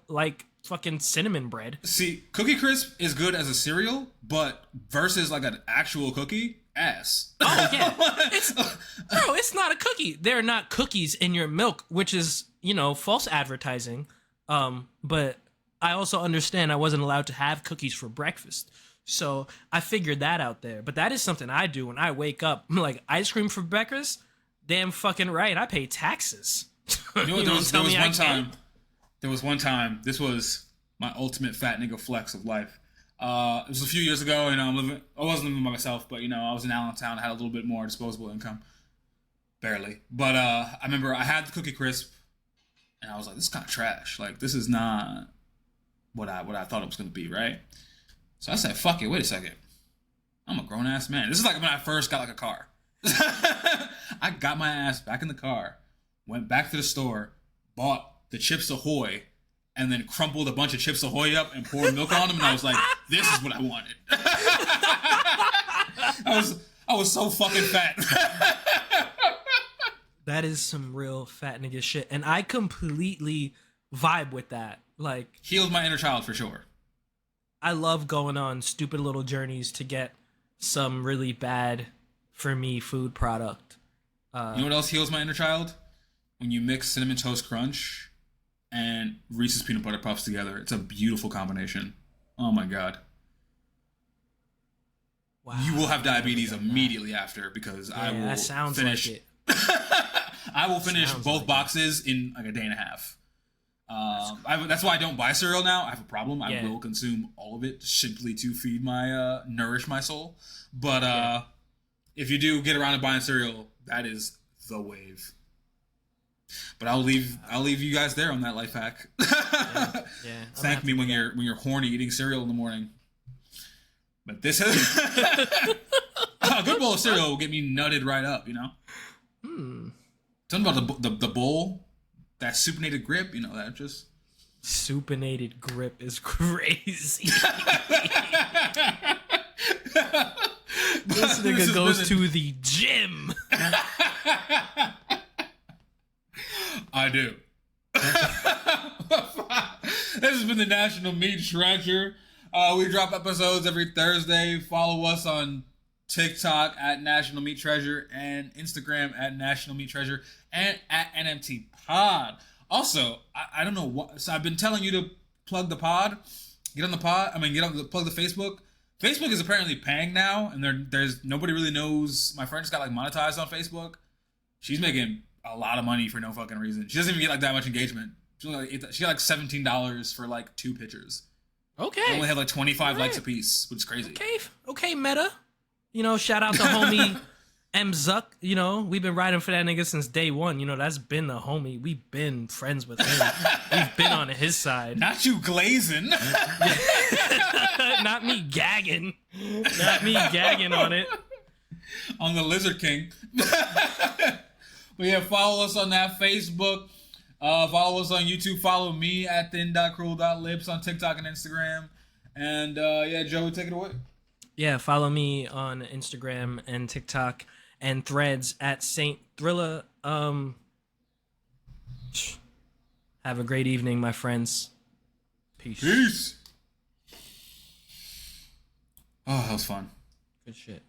like fucking cinnamon bread. See, Cookie Crisp is good as a cereal, but versus like an actual cookie, ass. Oh yeah, it's not a cookie. There are not cookies in your milk, which is false advertising. But I also understand I wasn't allowed to have cookies for breakfast. So I figured that out there. But that is something I do when I wake up. I'm like, ice cream for breakfast? Damn fucking right. I pay taxes. You know what? There was one time. This was my ultimate fat nigga flex of life. It was a few years ago, and I wasn't living by myself, but I was in Allentown. I had a little bit more disposable income. Barely. But I remember I had the Cookie Crisp, and I was like, this is kind of trash. Like, this is not what I thought it was going to be, right? So I said, fuck it, wait a second. I'm a grown-ass man. This is like when I first got like a car. I got my ass back in the car, went back to the store, bought the Chips Ahoy, and then crumpled a bunch of Chips Ahoy up and poured milk on them, and I was like, this is what I wanted. I was so fucking fat. That is some real fat nigga shit, and I completely vibe with that. Like, healed my inner child for sure. I love going on stupid little journeys to get some really bad for me food product. You know what else heals my inner child? When you mix Cinnamon Toast Crunch and Reese's Peanut Butter Puffs together. It's a beautiful combination. Oh my god. Wow. You will have diabetes immediately after because I will that sounds finish. Like it. I will finish both boxes in like a day and a half. That's why I don't buy cereal now. I have a problem. I will consume all of it simply to feed my nourish my soul. But if you do get around to buying cereal, that is the wave. But I'll leave you guys there on that life hack. Thank me when you're horny eating cereal in the morning. But this a good bowl of cereal will get me nutted right up, Something about the bowl, that supinated grip, that just... Supinated grip is crazy. This nigga goes to the gym. I do. This has been the National Meat Treasure. We drop episodes every Thursday. Follow us on TikTok at National Meat Treasure and Instagram at National Meat Treasure and at NMT Pod. Also, I don't know what. So I've been telling you to plug the pod. Get on the pod. Plug the Facebook. Facebook is apparently paying now, and there's nobody really knows. My friend just got like monetized on Facebook. She's making a lot of money for no fucking reason. She doesn't even get like that much engagement. She got like $17 for like 2 pictures. Okay. They only have like 25 likes a piece, which is crazy. Okay, Meta. Shout out to homie M Zuck. We've been riding for that nigga since day one. That's been the homie. We've been friends with him. We've been on his side. Not you glazing. Not me gagging. Not me gagging on it. On the Lizard King. But yeah, follow us on that Facebook. Follow us on YouTube. Follow me at thin.cruel.lips on TikTok and Instagram. And Joey, take it away. Yeah, follow me on Instagram and TikTok and Threads at Saint Thrilla. Have a great evening, my friends. Peace. Oh, that was fun. Good shit.